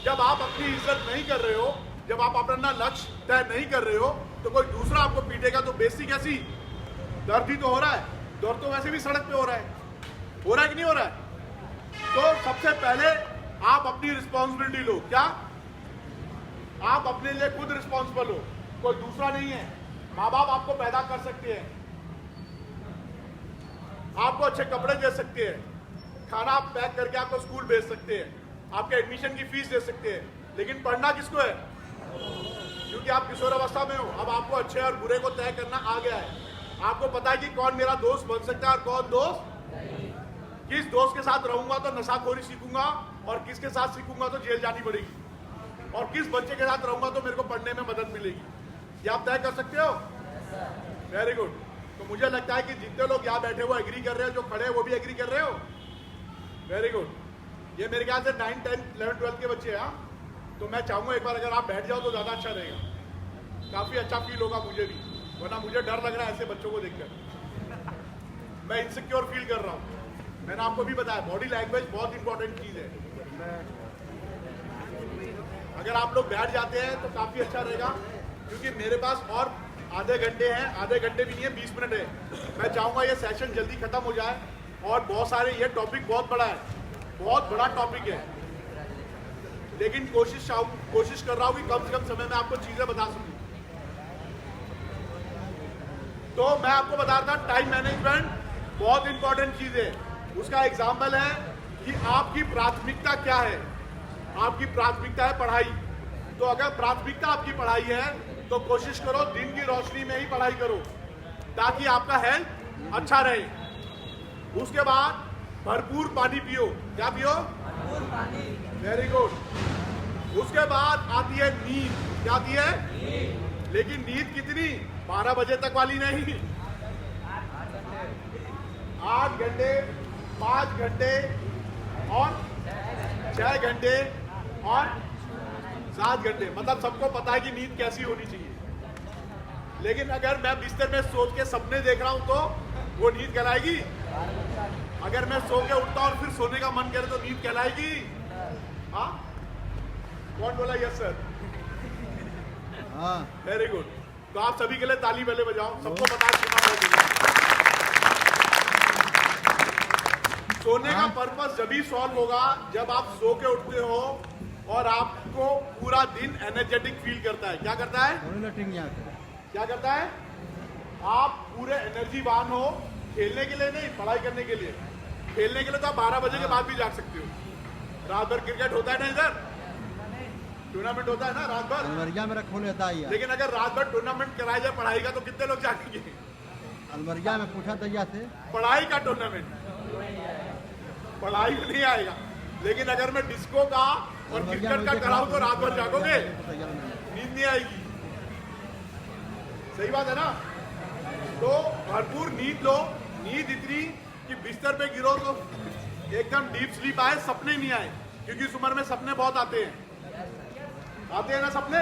जब आप अपनी इज्जत नहीं कर रहे हो, जब आप अपना लक्ष्य तय नहीं कर रहे हो, तो कोई दूसरा आपको पीटेगा तो बेइज्जती कैसी? दर्द ही तो हो रहा है। दर्द तो वैसे भी सड़क पे हो रहा है कि नहीं हो रहा है? तो सबसे पहले आप अपनी रिस्पॉन्सिबिलिटी लो। क्या? आप अपने लिए खुद रिस्पॉन्सिबल हो, कोई दूसरा नहीं है। माँ बाप आपको पैदा कर सकते हैं, आपको अच्छे कपड़े दे सकते हैं, खाना आप पैक करके आपको स्कूल भेज सकते हैं, आपके एडमिशन की फीस दे सकते हैं, लेकिन पढ़ना किसको है? क्योंकि आप किशोर अवस्था में हो। अब आपको अच्छे और बुरे को तय करना आ गया है। आपको पता है कि कौन मेरा दोस्त बन सकता है और कौन दोस्त। किस दोस्त के साथ रहूंगा तो नशाखोरी सीखूंगा और किसके साथ सीखूंगा तो जेल जानी पड़ेगी, और किस बच्चे के साथ रहूंगा तो मेरे को पढ़ने में मदद मिलेगी। ये आप तय कर सकते हो? Very good. तो मुझे लगता है कि जितने लोग यहाँ बैठे वो एग्री कर रहे हो, जो खड़े हैं वो भी एग्री कर रहे हो। Very good. ये मेरे ख्याल से 9, 10, 11, 12 के बच्चे हैं। तो मैं चाहूंगा एक बार अगर आप बैठ जाओ तो ज्यादा अच्छा रहेगा, काफी अच्छा फील होगा मुझे भी, वरना मुझे डर लग रहा है ऐसे बच्चों को देखकर। मैं इनसिक्योर फील कर रहा हूँ। मैंने आपको भी बताया बॉडी लैंग्वेज बहुत इंपॉर्टेंट चीज है। अगर आप लोग बैठ जाते हैं तो काफी अच्छा रहेगा, क्योंकि मेरे पास और आधे घंटे हैं, आधे घंटे भी नहीं है, 20 मिनट है। मैं चाहूंगा ये सेशन जल्दी खत्म हो जाए, और बहुत सारे, ये टॉपिक बहुत बड़ा है, बहुत बड़ा टॉपिक है, लेकिन कोशिश कर रहा हूँ कि कम से कम समय में आपको चीजें बता सकूं। तो मैं आपको बता रहा था टाइम मैनेजमेंट बहुत इंपॉर्टेंट चीज है। उसका एग्जाम्पल है कि आपकी प्राथमिकता क्या है। आपकी प्राथमिकता है पढ़ाई, तो अगर प्राथमिकता आपकी पढ़ाई है तो कोशिश करो दिन की रोशनी में ही पढ़ाई करो, ताकि आपका हेल्थ अच्छा रहे। उसके बाद भरपूर पानी पियो। क्या पियो? भरपूर पानी। Very good. उसके बाद आती है नींद। क्या आती है? नींद। लेकिन नींद कितनी? 12 बजे तक वाली नहीं, 8 घंटे, 5 घंटे और 6 घंटे और 7 घंटे। मतलब सबको पता है कि नींद कैसी होनी चाहिए, लेकिन अगर मैं बिस्तर में सोच के सपने देख रहा हूं तो वो नींद कहलाएगी? अगर मैं सो के उठता और फिर सोने का मन करे तो नींद कहलाएगी? हाँ, कौन बोला यस सर? हाँ, वेरी गुड। तो आप सभी के लिए ताली पहले बजाओ। सबको पता है सोने का पर्पस जब सॉल्व होगा जब आप सो के उठते हो और आपको पूरा दिन एनर्जेटिक फील करता है। क्या करता है? क्या करता है? आप पूरे एनर्जीवान हो, खेलने के लिए नहीं, पढ़ाई करने के लिए। खेलने के लिए तो आप 12 बजे के बाद भी जाग सकते हो। रात भर क्रिकेट होता है ना, इधर टूर्नामेंट होता है ना रात भर। अलमरिया में रखो लेता है। लेकिन अगर रात भर टूर्नामेंट कराया जाए पढ़ाई का तो कितने लोग जागेंगे? अलमरिया में पूछा तैया से पढ़ाई का टूर्नामेंट, पढ़ाई नहीं आएगा। लेकिन अगर मैं डिस्को का और क्रिकेट का कराऊं तो रात भर जागोगे, नींद नहीं आएगी। सही बात है ना? तो भरपूर नींद लो, नींद इतनी कि बिस्तर पे गिरो तो एकदम डीप स्लीप आए, सपने नहीं आए, क्योंकि इस उम्र में सपने बहुत आते हैं ना सपने।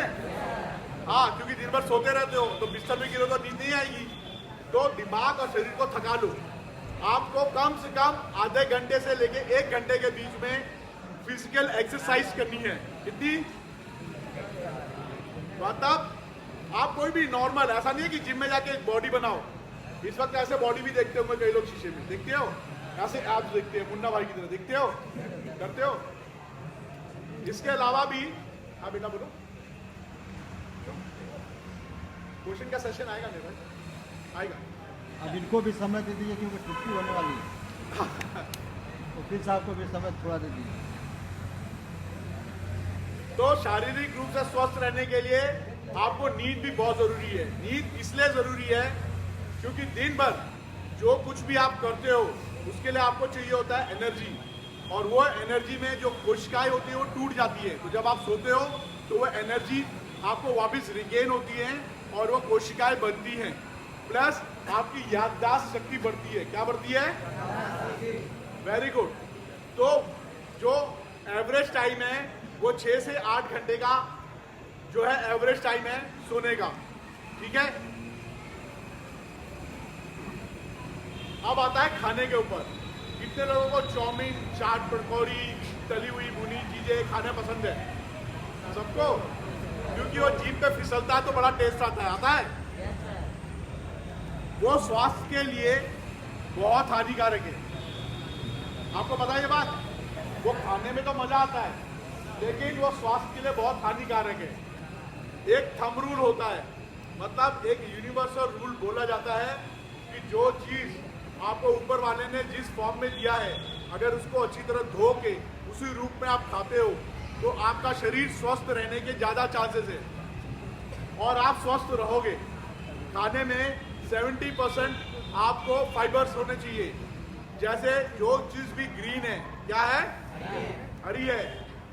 हाँ, क्योंकि दिन भर सोते रहते हो तो बिस्तर में गिरो तो नींद नहीं आएगी। तो दिमाग और शरीर को थका लो। आपको कम से कम आधे घंटे से लेके 1 घंटे के बीच में फिजिकल एक्सरसाइज करनी है। कितनी? मतलब आप कोई भी नॉर्मल, ऐसा नहीं है कि जिम में जाके एक बॉडी बनाओ। इस वक्त ऐसे बॉडी भी देखते होंगे कई लोग शीशे में, देखते हो? ऐसे एब्स देखते हैं, मुन्ना भाई की तरह देखते हो, करते हो? इसके अलावा भी, हाँ बेटा बोलो, क्वेश्चन का सेशन आएगा मेरे भाई? आएगा। अब इनको भी समय दे दीजिए क्योंकि छुट्टी होने वाली है। वकील साहब को भी समय थोड़ा दे दीजिए। तो शारीरिक रूप से स्वस्थ रहने के लिए आपको नींद भी बहुत जरूरी है। नींद इसलिए जरूरी है क्योंकि दिन भर जो कुछ भी आप करते हो उसके लिए आपको चाहिए होता है एनर्जी, और वो एनर्जी में जो कोशिकाएं होती है वो टूट जाती है। तो जब आप सोते हो तो वो एनर्जी आपको वापस रिगेन होती है और वो कोशिकाएं बनती हैं। प्लस आपकी याददाश्त शक्ति बढ़ती है। क्या बढ़ती है? Very good. तो जो एवरेज टाइम है वो 6 से 8 घंटे का जो है एवरेज टाइम है सोने का। ठीक है, अब आता है खाने के ऊपर। कितने लोगों को चाउमीन, चाट, पकौड़ी, तली हुई भुनी चीजें खाना पसंद है? सबको, क्योंकि वो जीभ पे फिसलता है तो बड़ा टेस्ट आता है। वो स्वास्थ्य के लिए बहुत हानिकारक है। आपको पता है ये बात? वो खाने में तो मजा आता है लेकिन वो स्वास्थ्य के लिए बहुत हानिकारक है। एक थंब रूल होता है, मतलब एक यूनिवर्सल रूल बोला जाता है कि जो चीज आपको ऊपर वाले ने जिस फॉर्म में दिया है, अगर उसको अच्छी तरह धो के उसी रूप में आप खाते हो तो आपका शरीर स्वस्थ रहने के ज्यादा चांसेस है और आप स्वस्थ रहोगे। खाने में 70% आपको फाइबर्स होने चाहिए। जैसे जो चीज भी ग्रीन है, क्या है? हरी है।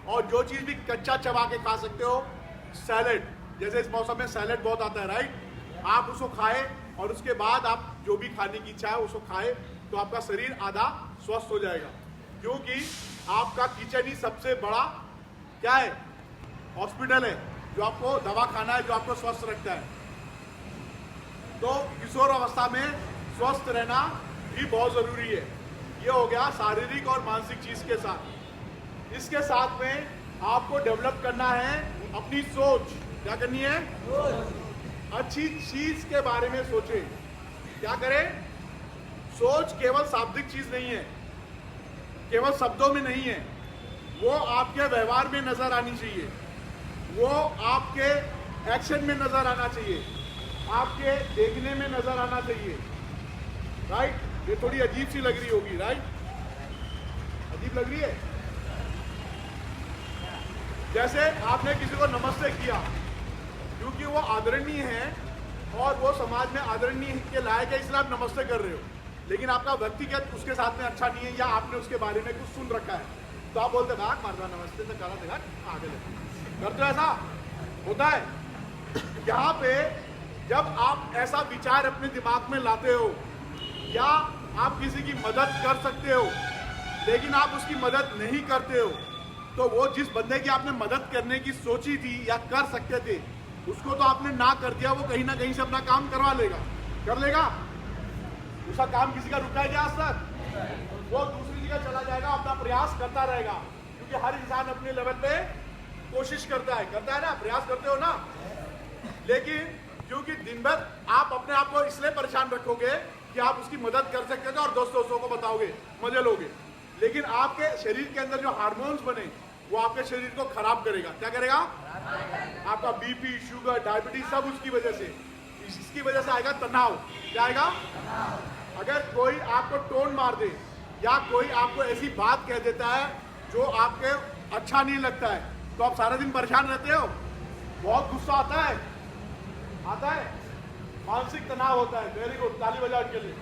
और जो चीज भी कच्चा चबा के खा सकते हो, सैलेड, जैसे इस मौसम में सैलेड बहुत आता है, राइट? आप उसको खाए और उसके बाद आप जो भी खाने की इच्छा है उसको खाए तो आपका शरीर आधा स्वस्थ हो जाएगा। क्योंकि आपका किचन ही सबसे बड़ा क्या है? हॉस्पिटल है, जो आपको दवा खाना है, जो आपको स्वस्थ रखता है। तो किशोर अवस्था में स्वस्थ रहना भी बहुत जरूरी है। ये हो गया शारीरिक और मानसिक चीज के साथ। इसके साथ में आपको डेवलप करना है अपनी सोच। क्या करनी है? अच्छी चीज के बारे में सोचे। क्या करें? सोच केवल शाब्दिक चीज नहीं है, केवल शब्दों में नहीं है, वो आपके व्यवहार में नजर आनी चाहिए, वो आपके एक्शन में नजर आना चाहिए, आपके देखने में नजर आना चाहिए। राइट? ये थोड़ी अजीब सी लग रही होगी, राइट? अजीब लग रही है। जैसे आपने किसी को नमस्ते किया क्योंकि वो आदरणीय है और वो समाज में आदरणीय के लायक है, इसलिए आप नमस्ते कर रहे हो, लेकिन आपका व्यक्तिगत उसके साथ में अच्छा नहीं है या आपने उसके बारे में कुछ सुन रखा है तो आप बोलते भाग मारना नमस्ते तो करा देगा आगे करते हो। ऐसा होता है। यहाँ पे जब आप ऐसा विचार अपने दिमाग में लाते हो या आप किसी की मदद कर सकते हो लेकिन आप उसकी मदद नहीं करते हो, तो वो जिस बंदे की आपने मदद करने की सोची थी या कर सकते थे उसको तो आपने ना कर दिया, वो कहीं ना कहीं से अपना काम करवा लेगा, कर लेगा। उसका काम किसी का रुका है क्या आज तक? वो दूसरी जगह चला जाएगा, अपना प्रयास करता रहेगा, क्योंकि हर इंसान अपने लेवल पे कोशिश करता है ना, प्रयास करते हो ना। लेकिन क्योंकि दिन भर आप अपने आप को इसलिए परेशान रखोगे कि आप उसकी मदद कर सकते थे और दोस्तों को बताओगे, मजे लोगे, लेकिन आपके शरीर के अंदर जो हार्मोन्स बने वो आपके शरीर को खराब करेगा। क्या करेगा? आपका बीपी, शुगर, डायबिटीज सब उसकी वजह से। इसकी वजह से आएगा तनाव। क्या आएगा? अगर कोई आपको टोन मार दे या कोई आपको ऐसी बात कह देता है जो आपके अच्छा नहीं लगता है तो आप सारा दिन परेशान रहते हो, बहुत गुस्सा आता है, मानसिक तनाव होता है। वेरी गुड, ताली बजाओ इनके लिए।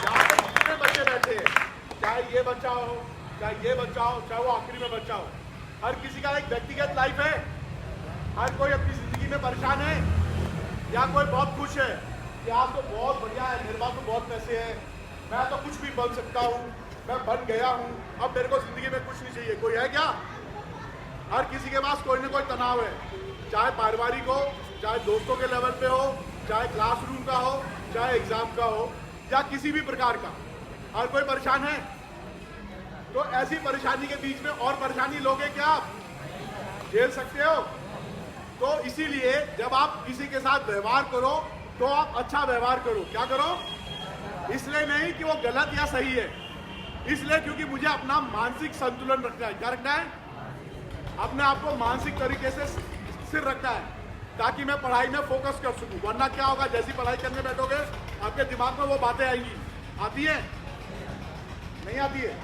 यहाँ पे कितने बच्चे बैठे हैं, चाहे ये बच्चा हो, चाहे ये बच्चा हो, चाहे वो आखिरी में बच्चा हो, हर किसी का एक व्यक्तिगत लाइफ है। हर कोई अपनी जिंदगी में परेशान है या कोई बहुत खुश है कि आज तो बहुत बढ़िया है, मेरे पास तो बहुत पैसे हैं, मैं तो कुछ भी बन सकता हूँ, मैं बन गया हूँ, अब मेरे को जिंदगी में कुछ नहीं चाहिए। कोई है क्या? हर किसी के पास कोई ना कोई तनाव है, चाहे पारिवारिक हो, चाहे दोस्तों के लेवल पे हो, चाहे क्लासरूम का हो, चाहे एग्जाम का हो या किसी भी प्रकार का। हर कोई परेशान है। तो ऐसी परेशानी के बीच में और परेशानी लोगे क्या आप? झेल सकते हो? तो इसीलिए जब आप किसी के साथ व्यवहार करो तो आप अच्छा व्यवहार करो। क्या करो? इसलिए नहीं कि वो गलत या सही है, इसलिए क्योंकि मुझे अपना मानसिक संतुलन रखना है। क्या रखना है? अपने आप को मानसिक तरीके से स्थिर रखना है ताकि मैं पढ़ाई में फोकस कर सकूं। वरना क्या होगा, जैसी पढ़ाई करने बैठोगे आपके दिमाग में वो बातें आएंगी। आती है? नहीं आती है?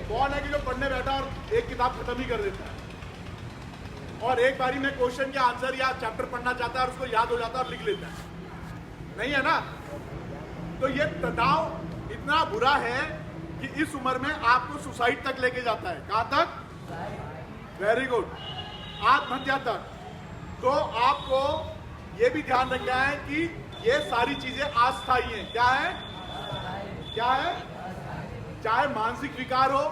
कौन है कि जो पढ़ने बैठा और एक किताब खत्म ही कर देता है और एक बारी में क्वेश्चन के आंसर या चैप्टर पढ़ना चाहता है और उसको याद हो जाता है और लिख लेता है? नहीं है ना? तो ये तनाव इतना बुरा है कि इस उम्र में आपको सुसाइड तक लेके जाता है। कहां तक? वेरी गुड, आत्महत्या तक। तो आपको ये भी ध्यान रखना है कि ये सारी चीजें अस्थायी हैं। क्या है? क्या है? चाहे मानसिक विकार हो,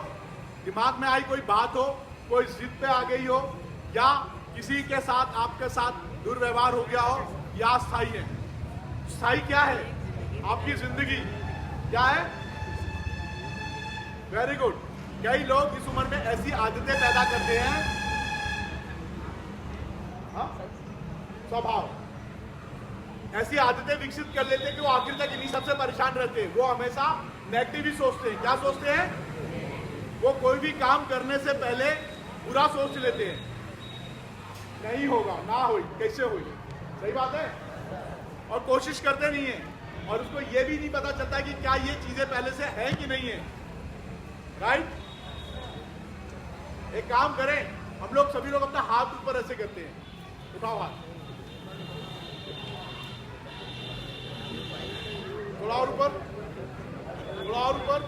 दिमाग में आई कोई बात हो, कोई जिद पे आ गई हो, या किसी के साथ आपके साथ दुर्व्यवहार हो गया हो, या अस्थायी है। स्थायी क्या है? आपकी जिंदगी। क्या है? Very good. कई लोग इस उम्र में ऐसी आदतें पैदा करते हैं, हाँ? स्वभाव ऐसी आदतें विकसित कर लेते हैं कि वो आखिर तक इन्हीं सबसे परेशान रहते हैं। वो हमेशा नेगेटिव ही सोचते हैं। क्या सोचते हैं? वो कोई भी काम करने से पहले बुरा सोच लेते हैं, नहीं होगा, ना हो, कैसे हुई। सही बात है। और कोशिश करते नहीं है, और उसको ये भी नहीं पता चलता कि क्या ये चीजें पहले से है कि नहीं है। राइट? एक काम करें, हम लोग सभी लोग अपना हाथ ऊपर ऐसे करते हैं। उठाओ हाथ, थोड़ा और ऊपर, थोड़ा और ऊपर।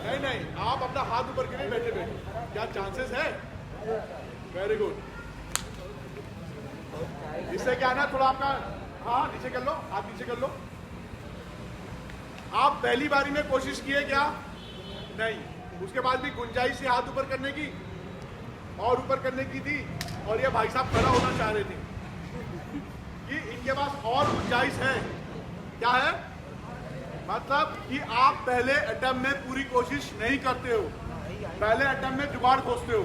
नहीं नहीं, आप अपना हाथ ऊपर के लिए बैठे बैठे। क्या चांसेस है? Very good. इससे क्या है ना, थोड़ा आपका, हाँ नीचे कर लो, हाथ नीचे कर लो। आप पहली बारी में कोशिश किए क्या? नहीं। उसके बाद भी गुंजाइश से हाथ ऊपर करने की और ऊपर करने की थी, और ये भाई साहब खड़ा होना चाह रहे थे कि इनके पास और गुंजाइश है। क्या है? मतलब कि आप पहले अटेम्प्ट में पूरी कोशिश नहीं करते हो, पहले अटेम्प्ट में जुगाड़ खोजते हो।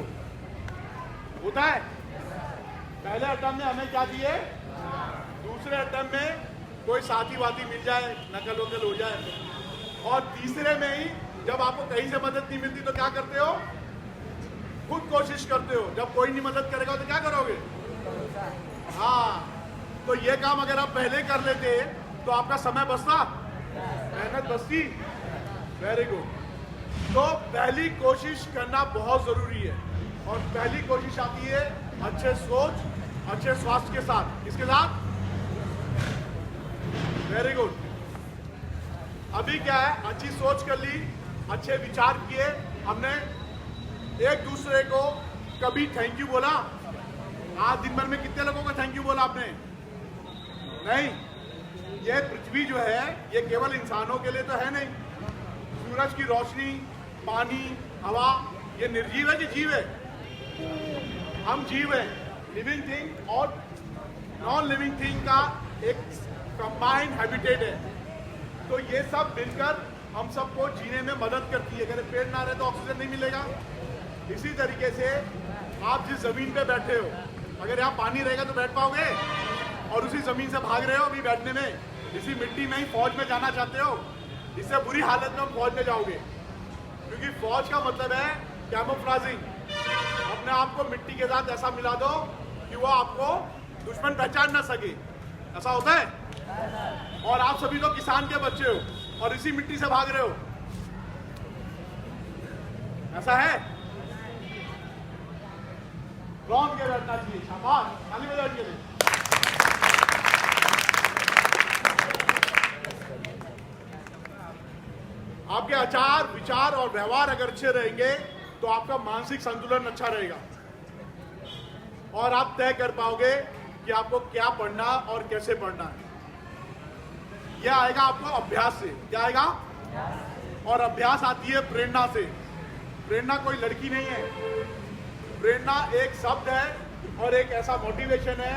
होता है? पहले अटेम्प्ट में हमें क्या दिए, दूसरे अटेम्प्ट में कोई साथी वाथी मिल जाए, नकल वकल हो जाए, और तीसरे में ही जब आपको कहीं से मदद नहीं मिलती तो क्या करते हो? खुद कोशिश करते हो। जब कोई नहीं मदद करेगा तो क्या करोगे? हाँ, तो ये काम अगर आप पहले कर लेते तो आपका समय बचता, मेहनत बचती। Very good. तो पहली कोशिश करना बहुत जरूरी है, और पहली कोशिश आती है अच्छे सोच, अच्छे स्वास्थ्य के साथ। किसके साथ? Very good. अभी क्या है, अच्छी सोच कर ली, अच्छे विचार किए, हमने एक दूसरे को कभी थैंक यू बोला? आज दिन भर में कितने लोगों को थैंक यू बोला आपने? नहीं। यह पृथ्वी जो है ये केवल इंसानों के लिए तो है नहीं। सूरज की रोशनी, पानी, हवा, ये निर्जीव है कि जीव है? हम जीव है, लिविंग थिंग और नॉन लिविंग थिंग का एक कंबाइंड हैबिटेट है। तो ये सब मिलकर हम सबको जीने में मदद करती है। अगर पेड़ ना रहे तो ऑक्सीजन नहीं मिलेगा। इसी तरीके से आप जिस जमीन पे बैठे हो, अगर यहाँ पानी रहेगा तो बैठ पाओगे? और उसी जमीन से भाग रहे हो अभी बैठने में, इसी मिट्टी में ही फौज में जाना चाहते हो। इससे बुरी हालत में फौज में जाओगे, क्योंकि फौज का मतलब है कैमोफ्लेजिंग। अपने आप को मिट्टी के साथ ऐसा मिला दो कि वो आपको दुश्मन पहचान ना सके। ऐसा होता है? और आप सभी लोग किसान के बच्चे हो और इसी मिट्टी से भाग रहे हो। ऐसा है? रौन के बैठना चाहिए। शाबाश, ताली बजाओ इनके लिए। आपके आचार, विचार और व्यवहार अगर अच्छे रहेंगे तो आपका मानसिक संतुलन अच्छा रहेगा, और आप तय कर पाओगे कि आपको क्या पढ़ना और कैसे पढ़ना है। यह आएगा आपको अभ्यास से। क्या आएगा? और अभ्यास आती है प्रेरणा से। प्रेरणा कोई लड़की नहीं है। प्रेरणा एक शब्द है और एक ऐसा मोटिवेशन है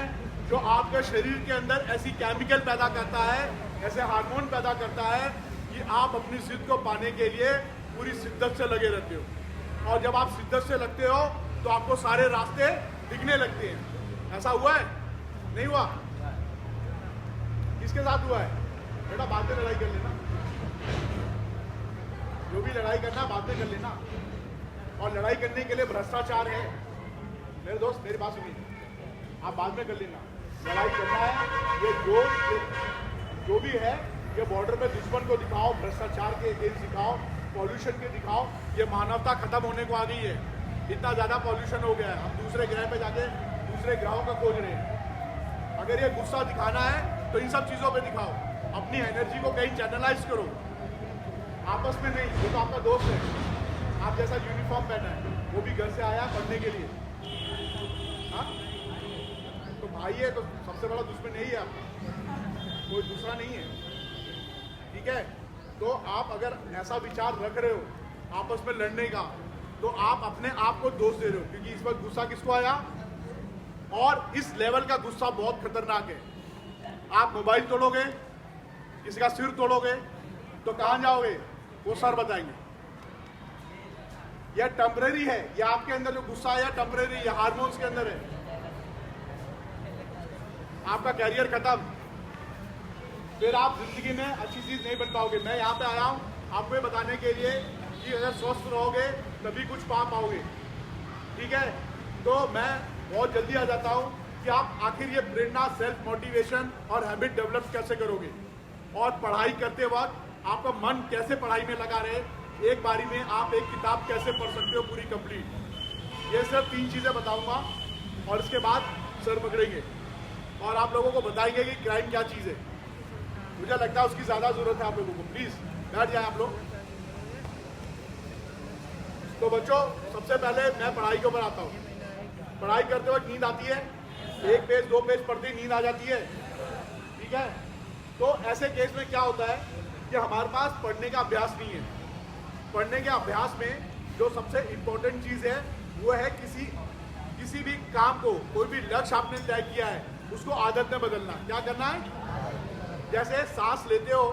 जो आपके शरीर के अंदर ऐसी केमिकल पैदा करता है, ऐसे हार्मोन पैदा करता है कि आप अपनी जिद को पाने के लिए पूरी शिद्दत से लगे रहते हो। और जब आप शिद्दत से लगते हो तो आपको सारे रास्ते दिखने लगते हैं। ऐसा हुआ है? नहीं हुआ? किसके साथ हुआ है? बेटा बाद में लड़ाई कर लेना, जो भी लड़ाई करना बाद में कर लेना। और लड़ाई करने के लिए भ्रष्टाचार है मेरे दोस्त, मेरी बात सुनिए, आप बाद में कर लेना। लड़ाई करना है, ये जो भी है, ये बॉर्डर पे दुश्मन को दिखाओ, भ्रष्टाचार के अगेंस्ट दिखाओ, पॉल्यूशन के दिखाओ। ये मानवता खत्म होने को आ गई है। इतना ज्यादा पॉल्यूशन हो गया है, हम दूसरे ग्रह पे जाके दूसरे ग्रहों का खोज रहे हैं। अगर ये गुस्सा दिखाना है तो इन सब चीजों पे दिखाओ। अपनी एनर्जी को कहीं चैनलाइज करो, आपस में नहीं। ये तो आपका दोस्त है, आप जैसा यूनिफॉर्म पहना है, वो भी घर से आया पढ़ने के लिए। हाँ? भाई है तो सबसे बड़ा दुश्मन यही है आपका, कोई दूसरा नहीं है, ठीक है। तो आप अगर ऐसा विचार रख रहे हो आपस में लड़ने का, तो आप अपने आप को दोष दे रहे हो, क्योंकि इस वक्त गुस्सा किसको आया, और इस लेवल का गुस्सा बहुत खतरनाक है। आप मोबाइल तोड़ोगे, किसी का सिर तोड़ोगे, तो कहां जाओगे, वो सर बताएंगे। यह टेम्परेरी है, यह आपके अंदर जो गुस्सा है टेम्परेरी, यह हार्मोन्स के अंदर है। आपका कैरियर खत्म, फिर आप जिंदगी में अच्छी चीज नहीं बन पाओगे। मैं यहाँ पे आया हूँ आपको ये बताने के लिए कि अगर स्वस्थ रहोगे तभी कुछ पा पाओगे, ठीक है। तो मैं बहुत जल्दी आ जाता हूँ कि आप आखिर ये प्रेरणा, सेल्फ मोटिवेशन और हैबिट डेवलप कैसे करोगे, और पढ़ाई करते वक्त आपका मन कैसे पढ़ाई में लगा रहे, एक बारी में आप एक किताब कैसे पढ़ सकते हो पूरी कंप्लीट। ये सिर्फ 3 चीजें बताऊंगा और इसके बाद सर पकड़ेंगे और आप लोगों को बताएंगे कि क्राइम क्या चीज है। मुझे लगता है उसकी ज्यादा जरूरत है आप लोगों को। प्लीज बैठ जाए आप लोग। तो बच्चों, सबसे पहले मैं पढ़ाई के ऊपर आता हूँ। पढ़ाई करते वक्त नींद आती है, 1 पेज 2 पेज पढ़ते ही नींद आ जाती है, ठीक है। तो ऐसे केस में क्या होता है कि हमारे पास पढ़ने का अभ्यास नहीं है। पढ़ने के अभ्यास में जो सबसे इंपॉर्टेंट चीज है वो है किसी भी काम को, कोई भी लक्ष्य आपने तय किया है उसको आदत में बदलना। क्या करना है, जैसे सांस लेते हो,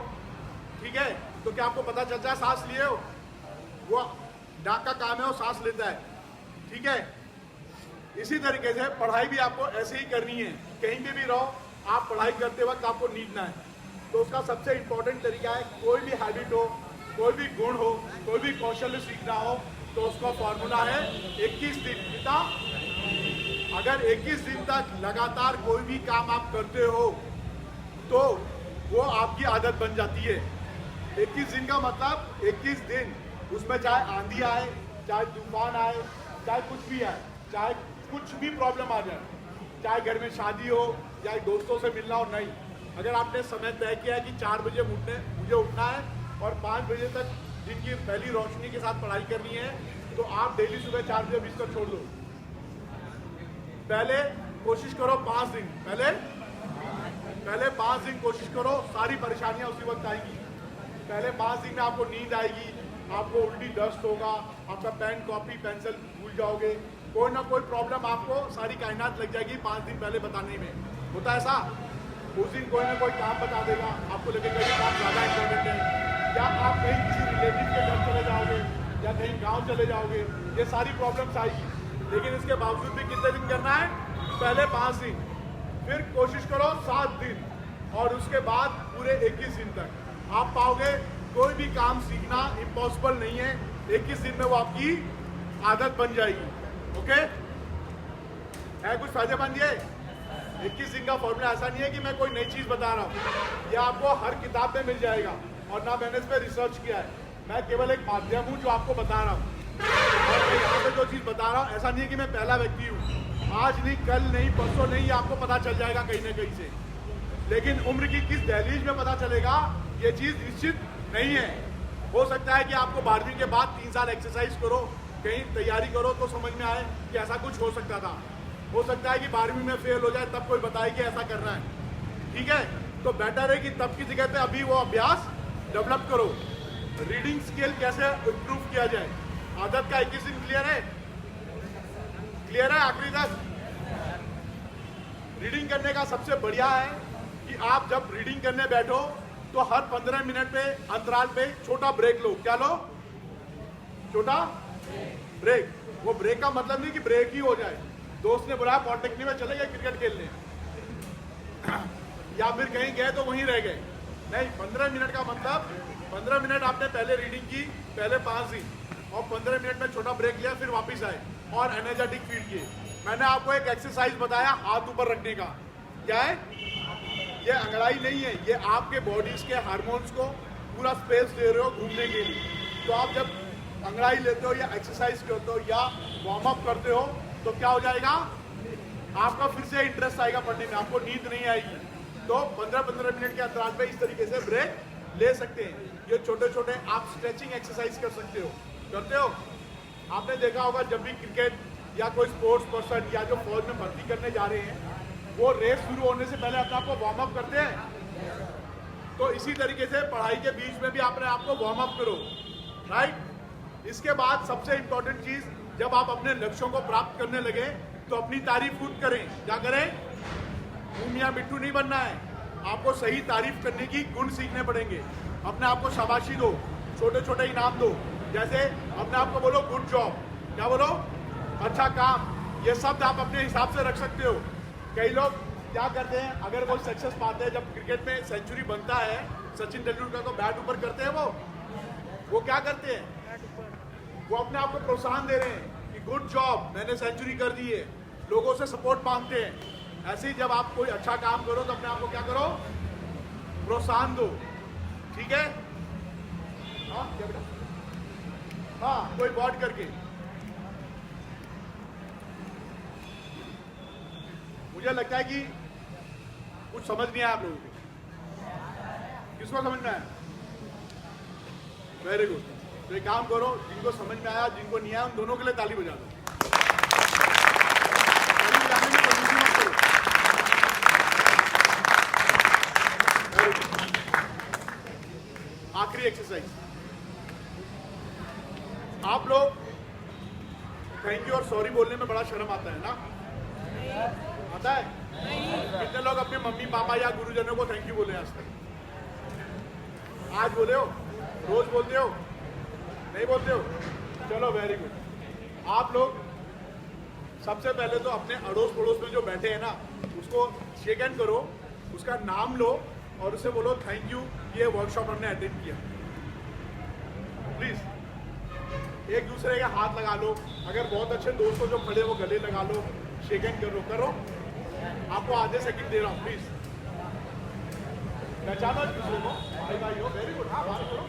ठीक है, तो क्या आपको पता चलता है सांस लिए हो, वो नाक का काम है, वो सांस लेता है, ठीक है। इसी तरीके से पढ़ाई भी आपको ऐसे ही करनी है। कहीं पे भी रहो, आप पढ़ाई करते वक्त आपको नींदना है। तो उसका सबसे इंपॉर्टेंट तरीका है, कोई भी हैबिट हो, कोई भी गुण हो, कोई भी कौशल सीखना हो, तो उसका फॉर्मूला है 21 दिन। कितना? अगर 21 दिन तक लगातार कोई भी काम आप करते हो तो वो आपकी आदत बन जाती है। 21 दिन का मतलब 21 दिन, उसमें चाहे आंधी आए, चाहे तूफान आए, चाहे कुछ भी आए, चाहे कुछ भी प्रॉब्लम आ जाए, चाहे घर में शादी हो या दोस्तों से मिलना हो, नहीं, अगर आपने समय तय किया है कि 4 बजे मुझे उठना है और 5 बजे तक दिन की पहली रोशनी के साथ पढ़ाई करनी है, तो आप डेली सुबह 4 बजे बिस्तर छोड़ दो। पहले कोशिश करो 5 दिन, पहले 5 दिन कोशिश करो, सारी परेशानियां उसी वक्त आएगी। पहले 5 दिन में आपको नींद आएगी, आपको उल्टी दस्त होगा, आपका पेन कॉपी पेंसिल भूल जाओगे, कोई ना कोई प्रॉब्लम आपको सारी कायनात लग जाएगी 5 दिन पहले बताने में। होता है ऐसा, उस दिन कोई ना कोई काम बता देगा, आपको लगेगा ये काम ज़्यादा इंपॉर्टेंट है, या आप कहीं किसी रिलेटिव के घर चले जाओगे या कहीं गांव चले जाओगे, ये सारी प्रॉब्लम्स आएगी। लेकिन इसके बावजूद भी कितने दिन करना है, पहले 5 दिन, फिर कोशिश करो 7 दिन, और उसके बाद पूरे 21 दिन तक आप पाओगे कोई भी काम सीखना इम्पॉसिबल नहीं है। 21 दिन में वो आपकी आदत बन जाएगी। ओके, है कुछ फायदेमंद ये? 21 दिन का फॉर्मूला ऐसा नहीं है कि मैं कोई नई चीज बता रहा हूँ, ये आपको हर किताब में मिल जाएगा, और ना मैंने इस पर रिसर्च किया है, मैं केवल एक माध्यम हूँ जो आपको बता रहा हूँ। और मैं यहाँ पे जो चीज बता रहा हूँ, ऐसा नहीं है कि मैं पहला व्यक्ति हूँ, आज नहीं, कल नहीं, परसों नहीं, आपको पता चल जाएगा कहीं ना कहीं से। लेकिन उम्र की किस दहलीज में पता चलेगा, ये चीज निश्चित नहीं है। हो सकता है कि आपको 12वीं के बाद 3 साल एक्सरसाइज करो, कहीं तैयारी करो तो समझ में आए कि ऐसा कुछ हो सकता था। हो सकता है कि 12वीं में फेल हो जाए, तब कोई बताए कि ऐसा करना है, ठीक है। तो बेटर है कि तब की जगह पे अभी वो अभ्यास डेवलप करो। रीडिंग स्किल कैसे इम्प्रूव किया जाए, आदत का 21 दिन क्लियर है? क्लियर है आखिरी तक? रीडिंग करने का सबसे बढ़िया है कि आप जब रीडिंग करने बैठो तो हर 15 मिनट पे अंतराल पे छोटा ब्रेक लो। क्या लो? छोटा ब्रेक। वो ब्रेक का मतलब नहीं कि ब्रेक ही हो जाए, दोस्त ने बुलाया पॉलिटेक्निक में चले गए क्रिकेट खेलने, या फिर कहीं गए तो वहीं रह गए, नहीं। 15 मिनट का मतलब 15 मिनट आपने पहले रीडिंग की, पहले 5 दिन, और 15 मिनट में छोटा ब्रेक लिया, फिर वापस आए और एनर्जेटिक फील किए। मैंने आपको एक एक्सरसाइज बताया हाथ ऊपर रखने का, क्या है ये? अंगड़ाई नहीं है, ये आपके बॉडीज के हार्मोन्स को पूरा स्पेस दे रहे हो घूमने के लिए। तो आप जब अंगड़ाई लेते हो या एक्सरसाइज करते हो या वार्म अप करते हो तो क्या हो जाएगा, आपका फिर से इंटरेस्ट आएगा पढ़ने में, आपको नींद नहीं आएगी। तो 15-15 मिनट के अंतराल पे इस तरीके से ब्रेक ले सकते हैं। ये छोटे छोटे आप स्ट्रेचिंग एक्सरसाइज कर सकते हो, करते हो? आपने देखा होगा जब भी क्रिकेट या कोई स्पोर्ट्स पर्सन या जो फौज में भर्ती करने जा रहे हैं वो रेस शुरू होने से पहले अपने आप को वार्म अप करते हैं। तो इसी तरीके से पढ़ाई के बीच में भी अपने आप को वार्म अप करो, राइट। इसके बाद सबसे इंपॉर्टेंट चीज, जब आप अपने लक्ष्यों को प्राप्त करने लगे तो अपनी तारीफ खुद करें। क्या करें? मियां बिट्टू नहीं बनना है, आपको सही तारीफ करने की गुण सीखने पड़ेंगे। अपने आप को शाबाशी दो, छोटे छोटे इनाम दो। जैसे अपने आप को बोलो गुड जॉब, क्या बोलो? अच्छा काम। ये शब्द आप अपने हिसाब से रख सकते हो। कई लोग क्या करते हैं, अगर कोई सक्सेस पाते हैं, जब क्रिकेट में सेंचुरी बनता है, सचिन तेंदुलकर को बैट ऊपर करते हैं, वो क्या करते हैं? वो अपने आप को प्रोत्साहन दे रहे हैं कि गुड जॉब, मैंने सेंचुरी कर दी है, लोगों से सपोर्ट मांगते हैं। ऐसे ही जब आप कोई अच्छा काम करो तो अपने आप को क्या करो? प्रोत्साहन दो, ठीक है? हाँ क्या बेटा? हाँ, कोई बॉट करके। मुझे लगता है कि कुछ समझ नहीं आया आप लोगों को। किसको समझ में आया? Very good. तो एक काम करो, जिनको समझ में आया, जिनको नहीं आया, उन दोनों के लिए ताली बजा दो। आखिरी एक्सरसाइज, आप लोग थैंक यू और सॉरी बोलने में बड़ा शर्म आता है ना? आता है? कितने लोग अपने मम्मी पापा या गुरुजनों को थैंक यू बोले आज तक? आज बोले हो? रोज बोलते हो? नहीं बोलते हो? चलो वेरी गुड। आप लोग सबसे पहले तो अपने अड़ोस पड़ोस में जो बैठे हैं ना, उसको शेक हैंड करो, उसका नाम लो और उसे बोलो थैंक यू, ये वर्कशॉप हमने अटेंड किया। प्लीज एक दूसरे के हाथ लगा लो। अगर बहुत अच्छे दोस्त हो जो खड़े वो गले लगा लो, शेक हैंड करो। आपको आधे सेकंड दे रहा हूँ, प्लीज पहचानो एक दूसरे को, भाई भाई हो। Very good. हाँ बात करो।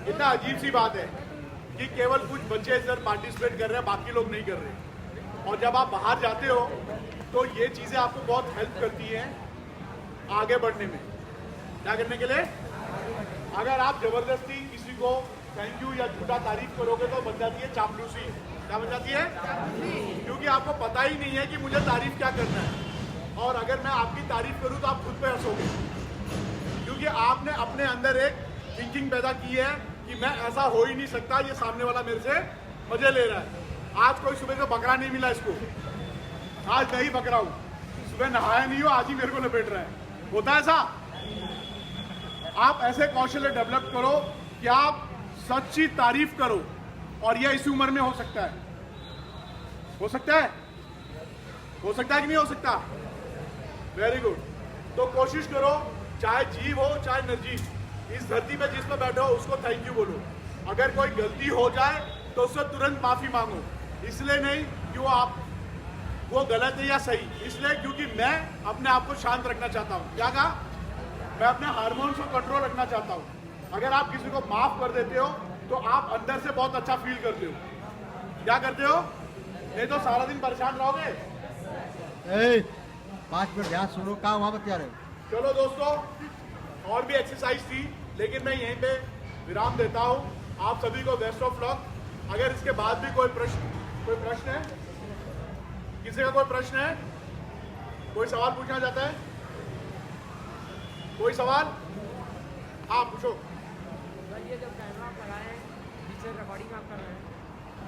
कितना अजीब सी बात है कि केवल कुछ बच्चे इधर पार्टिसिपेट कर रहे हैं, बाकी लोग नहीं कर रहे। और जब आप बाहर जाते हो तो ये चीजें आपको बहुत हेल्प करती हैं आगे बढ़ने में। क्या करने के लिए? अगर आप जबरदस्ती किसी को थैंक यू या झूठा तारीफ करोगे तो बन जाती है चापलूसी। क्या बन जाती है? क्योंकि आपको पता ही नहीं है कि मुझे तारीफ क्या करना है। और अगर मैं आपकी तारीफ करूं तो आप खुद पे हंसोगे, क्योंकि आपने अपने अंदर एक थिंकिंग पैदा की है कि मैं ऐसा हो ही नहीं सकता, ये सामने वाला मेरे से मजे ले रहा है। आज कोई सुबह से बकरा नहीं मिला इसको, आज नहीं बकरा हूं, सुबह नहाया नहीं हो, आज ही मेरे को लपेट रहा है। होता है ऐसा? आप ऐसे कौशल्य डेवलप करो कि आप सच्ची तारीफ करो, और यह इसी उम्र में हो सकता है। हो सकता है? हो सकता है कि नहीं हो सकता? Very good. तो कोशिश करो, चाहे जीव हो चाहे निर्जीव, इस धरती पे जिस पे बैठे हो उसको थैंक यू बोलो। अगर कोई गलती हो जाए तो उससे तुरंत माफी मांगो। इसलिए नहीं कि वो गलत है या सही, इसलिए क्योंकि मैं अपने आप को शांत रखना चाहता हूँ। क्या कहा? मैं अपने हार्मोन्स को कंट्रोल रखना चाहता हूँ। अगर आप किसी को माफ कर देते हो तो आप अंदर से बहुत अच्छा फील करते हो। क्या करते हो? नहीं तो सारा दिन परेशान रहोगे। 5 मिनट ध्यान सुनो, कहाँ वहाँ पर क्या रहे? चलो दोस्तों, और भी एक्सरसाइज थी, लेकिन मैं यहीं पे विराम देता हूँ। आप सभी को बेस्ट ऑफ लक। अगर इसके बाद भी कोई प्रश्न है, किसी का कोई प्रश्न है, कोई सवाल पूछना चाहता है? कोई सवाल? हाँ पूछो। ये जब कैमरा आप लगाए हैं, पीछे रिकॉर्डिंग आप कर रहे हैं,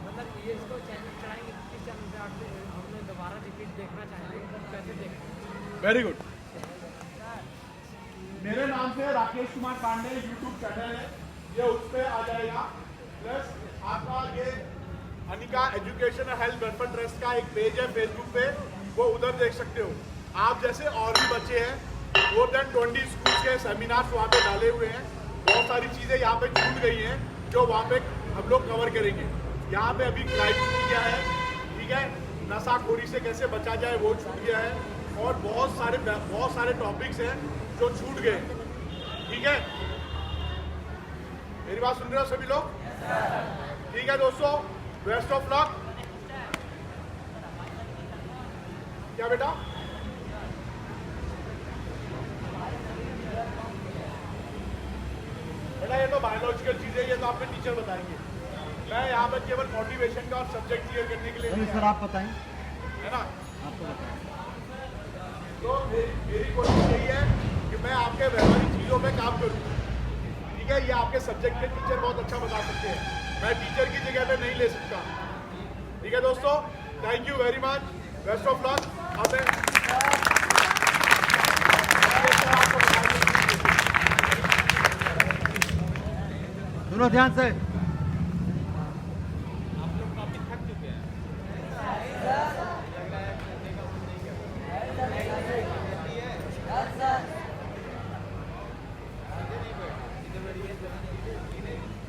मतलब ये इसको चैनल चलाएंगे, किस चैनल पे आप हमने दोबारा रिपीट देखना चाहेंगे, कैसे देखें? Very good. मेरे नाम से राकेश कुमार पांडे यूट्यूब चैनल है, ये उस पर आ जाएगा। प्लस आपका ये Anika education health welfare trust का एक पेज है फेसबुक पे, वो उधर देख सकते हो। आप जैसे और भी बच्चे हैं, मोर देन 20 स्कूल के सेमिनार्स वहाँ पे डाले हुए हैं। बहुत सारी चीज़ें यहाँ पे छूट गई हैं जो वहाँ पे हम लोग कवर करेंगे। यहाँ पे अभी क्राइम छूट गया है, ठीक है, नशाखोरी से कैसे बचा जाए वो छूट गया है, और बहुत सारे टॉपिक्स हैं जो छूट गए, ठीक है। मेरी बात सुन रहे हो सभी लोग? ठीक है दोस्तों, बेस्ट ऑफ लक। क्या बेटा? बेटा बेटा ये तो बायोलॉजिकल चीज़ें, ये तो आपके टीचर बताएंगे। मैं यहाँ पर केवल मोटिवेशन का और सब्जेक्ट क्लियर करने के लिए नहीं सर, आप बताएं, है ना। आपको बताएं। तो मेरी कोशिश यही है कि मैं आपके व्यवहारिक चीज़ों पे काम करूँ, ठीक है। ये आपके सब्जेक्ट के टीचर बहुत अच्छा बता सकते हैं, मैं टीचर की जगह पे नहीं ले सकता, ठीक है दोस्तों। Thank you very much, best of luck. सुनो ध्यान से। आप लोग काफी थक चुके हैं।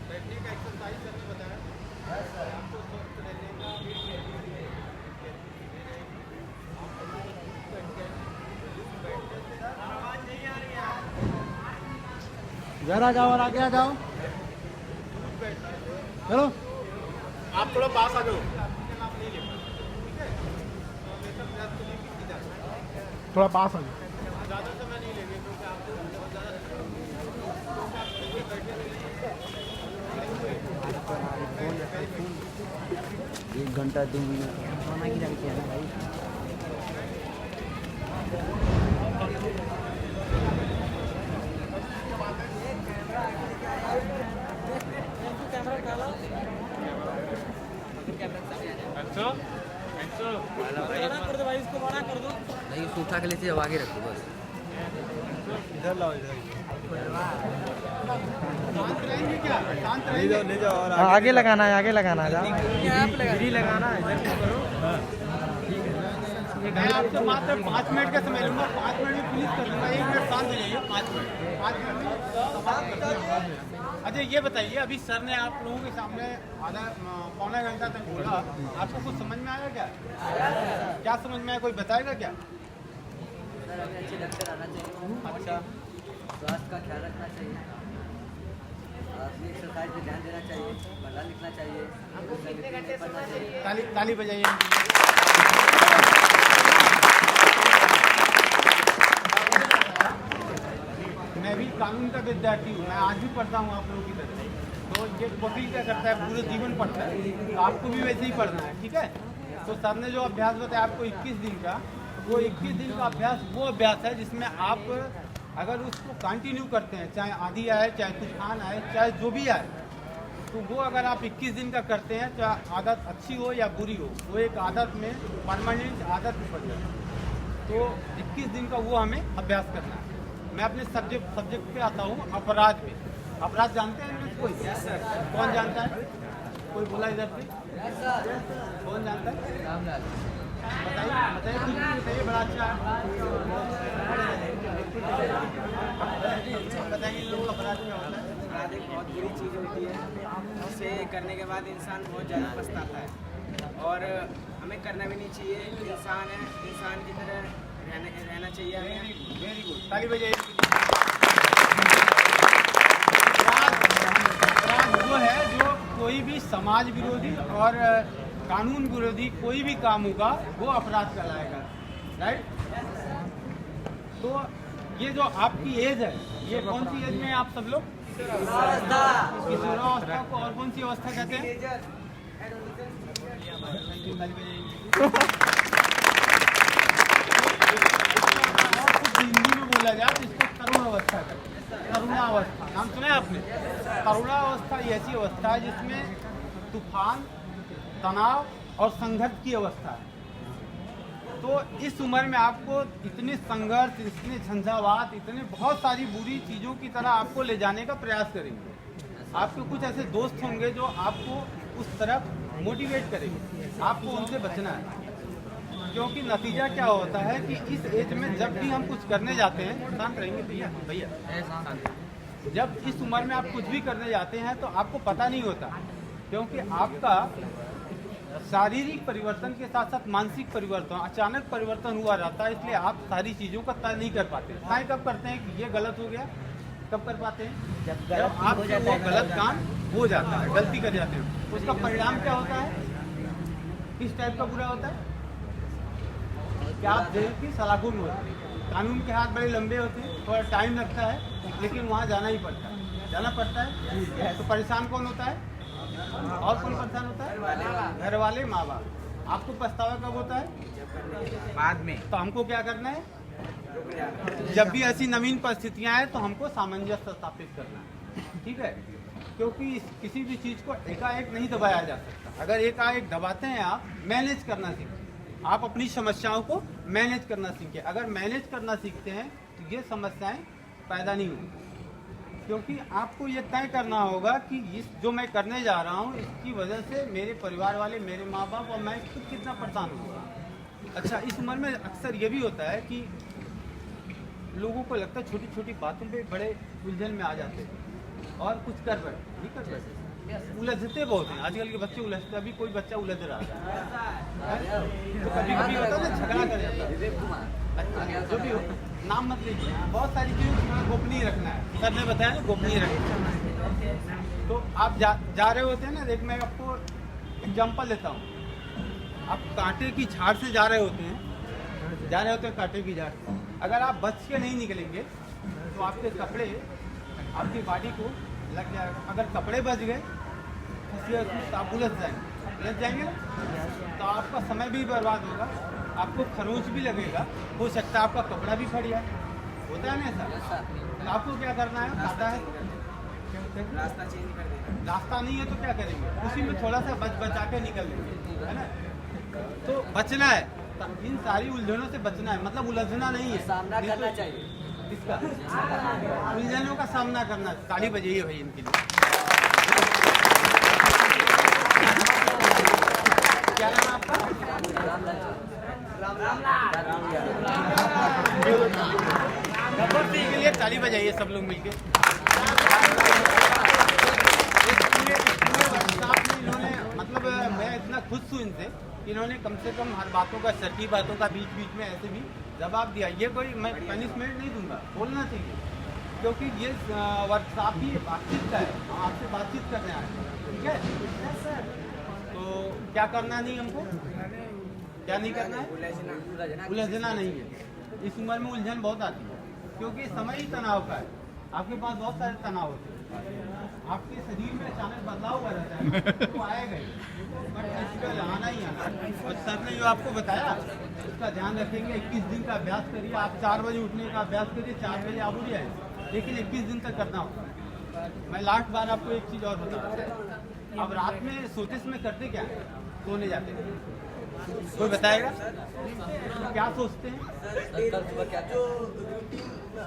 बैठने का एक्सरसाइज करने बताया आपको, स्वस्थ रहने का। आवाज नहीं आ रही है। जरा जाओ और आगे आ जाओ, चलो। आप थोड़ा पास आ जाओ, थोड़ा पास आ जाओ। ज़्यादा समय नहीं लेंगे क्योंकि आपको बहुत ज़्यादा 1 घंटा 2 मिनट नहीं सूखा के लिए आगे रखो बस। इधर लाओ, इधर आगे लगाना है, आगे लगाना है, गिरी लगाना है। मैं आपसे मात्र 5 मिनट का समय लूंगा, 5 मिनट में फिनिश कर लूंगा। 1 मिनट शांत हो जाइए, 5 मिनट में। अच्छा ये बताइए, अभी सर ने आप लोगों के सामने पौना घंटा तक बोला, आपको कुछ समझ में आया क्या? क्या समझ में आया, कोई बताएगा क्या? सर हमें अच्छे डॉक्टर आना चाहिए। अच्छा, स्वास्थ्य का ख्याल रखना चाहिए, अपनी एक्सरसाइज पे ध्यान देना चाहिए, पढ़ना लिखना चाहिए, पढ़ना चाहिए। ताली बजाइए। मैं भी कानून का विद्यार्थी हूँ, मैं आज भी पढ़ता हूँ आप लोगों की तरह। तो ये वकील क्या करता है, पूरे जीवन पढ़ता है, तो आपको भी वैसे ही पढ़ना है, ठीक है। तो सर ने जो अभ्यास बताया आपको 21 दिन का, वो 21 दिन का अभ्यास वो अभ्यास है जिसमें आप अगर उसको कंटिन्यू करते हैं, चाहे आंधी आए, चाहे तूफान आए, चाहे जो भी आए, तो वो अगर आप 21 दिन का करते हैं, चाहे आदत अच्छी हो या बुरी हो, वो एक आदत में परमानेंट आदत में पड़ जाए। तो 21 दिन का वो हमें अभ्यास करना है। मैं अपने सब्जेक्ट पे आता हूँ, अपराध पे। अपराध जानते हैं इंग्लिश कोई? कौन जानता है? कोई बोला इधर से? कौन जानता है? बताइए बताइए, कुछ भी बताइए, बड़ा अच्छा है। बताइए लोग अपराध क्या होता है? अपराध एक बहुत बुरी चीज़ होती है, उसे करने के बाद इंसान बहुत ज़्यादा पछताता है, और हमें करना भी नहीं चाहिए। इंसान है, इंसान की तरह रहना चाहिए हमें। वेरी गुड, ताली बजाइए। अपराध वो है जो कोई भी समाज विरोधी और कानून विरोधी कोई भी काम होगा, वो अपराध कहलाएगा, राइट। तो ये जो आपकी एज है, ये कौन सी एज में आप सब लोग? किशोरावस्था को और कौन सी अवस्था कहते हैं? हिंदी में बोला जाए तो इसको तरुण अवस्था कहते हैं। तरुणावस्था नाम सुना है आपने? तरुणावस्था ये ऐसी अवस्था है जिसमें तूफान, तनाव और संघर्ष की अवस्था है। तो इस उम्र में आपको इतने संघर्ष, इतने झंझावात, इतने बहुत सारी बुरी चीज़ों की तरह आपको ले जाने का प्रयास करेंगे। आपके कुछ ऐसे दोस्त होंगे जो आपको उस तरफ मोटिवेट करेंगे, आपको उनसे बचना है। क्योंकि नतीजा क्या होता है कि इस एज में जब भी हम कुछ करने जाते हैं, शांत रहेंगे भैया, जब इस उम्र में आप कुछ भी करने जाते हैं तो आपको पता नहीं होता, क्योंकि आपका शारीरिक परिवर्तन के साथ साथ मानसिक परिवर्तन, अचानक परिवर्तन हुआ रहता है। इसलिए आप सारी चीज़ों का तय नहीं कर पाते। तय कब करते हैं कि ये गलत हो गया? कब कर पाते हैं? जब आपसे वो गलत काम हो जाता है, गलती कर जाते हैं। उसका परिणाम क्या होता है? किस टाइप का बुरा होता है कि आप जेल की सलाखों में होते हैं। कानून के हाथ बड़े लंबे होते हैं, थोड़ा टाइम लगता है, लेकिन वहाँ जाना ही पड़ता है। जाना पड़ता है। तो परेशान कौन होता है और कौन परेशान होता है? घर वाले, माँ बाप। आपको पछतावा कब होता है? बाद में। तो हमको क्या करना है? जब भी ऐसी नवीन परिस्थितियां आए तो हमको सामंजस्य स्थापित करना है, ठीक है? क्योंकि किसी भी चीज़ को एकाएक नहीं दबाया जा सकता। अगर एकाएक दबाते हैं आप, मैनेज करना सीखें। आप अपनी समस्याओं को मैनेज करना सीखें। अगर मैनेज करना सीखते हैं तो ये समस्याएं पैदा नहीं होंगी। क्योंकि आपको ये तय करना होगा कि इस जो मैं करने जा रहा हूँ इसकी वजह से मेरे परिवार वाले, मेरे माँ बाप और मैं खुद कितना परेशान हूँ। अच्छा, इस उम्र में अक्सर ये भी होता है कि लोगों को लगता है छोटी छोटी बातों पे बड़े उलझन में आ जाते हैं और कुछ कर बैठे, नहीं कर बैठे, उलझते बहुत हैं। आजकल के बच्चे उलझते, अभी कोई बच्चा उलझ रहा है तो कभी कभी होता है ना, झगड़ा कर जाता है। अच्छा, जो भी हो, नाम मत लीजिए। बहुत सारी चीज़ें गोपनीय रखना है, सर ने बताया ना, गोपनीय रखना है। तो आप जा रहे होते हैं ना, देख मैं आपको एग्जाम्पल देता हूँ। आप कांटे की झाड़ से जा रहे होते हैं कांटे की झाड़। अगर आप बच के नहीं निकलेंगे तो आपके कपड़े आपकी बॉडी को लग जाएगा। अगर कपड़े बच गए तो आप उलझ जाएंगे ना, तो आपका समय भी बर्बाद होगा, आपको खरोंच भी लगेगा, हो सकता है आपका कपड़ा भी फट जाए। होता है ना ऐसा? तो आपको क्या करना है? पता है रास्ता चेंज कर देना। रास्ता नहीं है तो क्या करेंगे? उसी में थोड़ा सा बचा के निकल लेंगे, है ना? तो बचना है, इन सारी उलझनों से बचना है, मतलब उलझना नहीं है, सामना करना चाहिए। किसका? उलझनों का सामना करना। ताली बजाइए भाई इनके लिए। क्या नाम है आपका? गब्बर सिंह के लिए ताली बजाइए सब लोग मिलके। इन्होंने, मतलब मैं इतना खुश हूँ इनसे, इन्होंने कम से कम हर बातों का, सच्ची बातों का बीच बीच में ऐसे भी जवाब दिया। ये कोई मैं पनिशमेंट नहीं दूंगा, बोलना चाहिए, क्योंकि ये वर्कशॉप ही बातचीत का है, हम आपसे बातचीत करने आए हैं, ठीक है? तो क्या करना नहीं हमको, क्या नहीं करना है? उलझना नहीं है। इस उम्र में उलझन बहुत आती है, क्योंकि समय ही तनाव का है। आपके पास बहुत सारे तनाव होते हैं, आपके शरीर में अचानक बदलाव हुआ रहता है, तो आएगा ही, बट इसका आना ही आना। और सर ने जो आपको बताया उसका ध्यान रखेंगे। 21 दिन का अभ्यास करिए। आप 4 बजे उठने का अभ्यास करिए, 4 बजे आप उठ जाए, लेकिन 21 दिन तक करना होगा। मैं लास्ट बार आपको एक चीज़ और बता रहा हूँ। अब रात में सोते समय करते क्या है? सोने जाते हैं, कोई बताएगा क्या सोचते हैं? कल सुबह क्या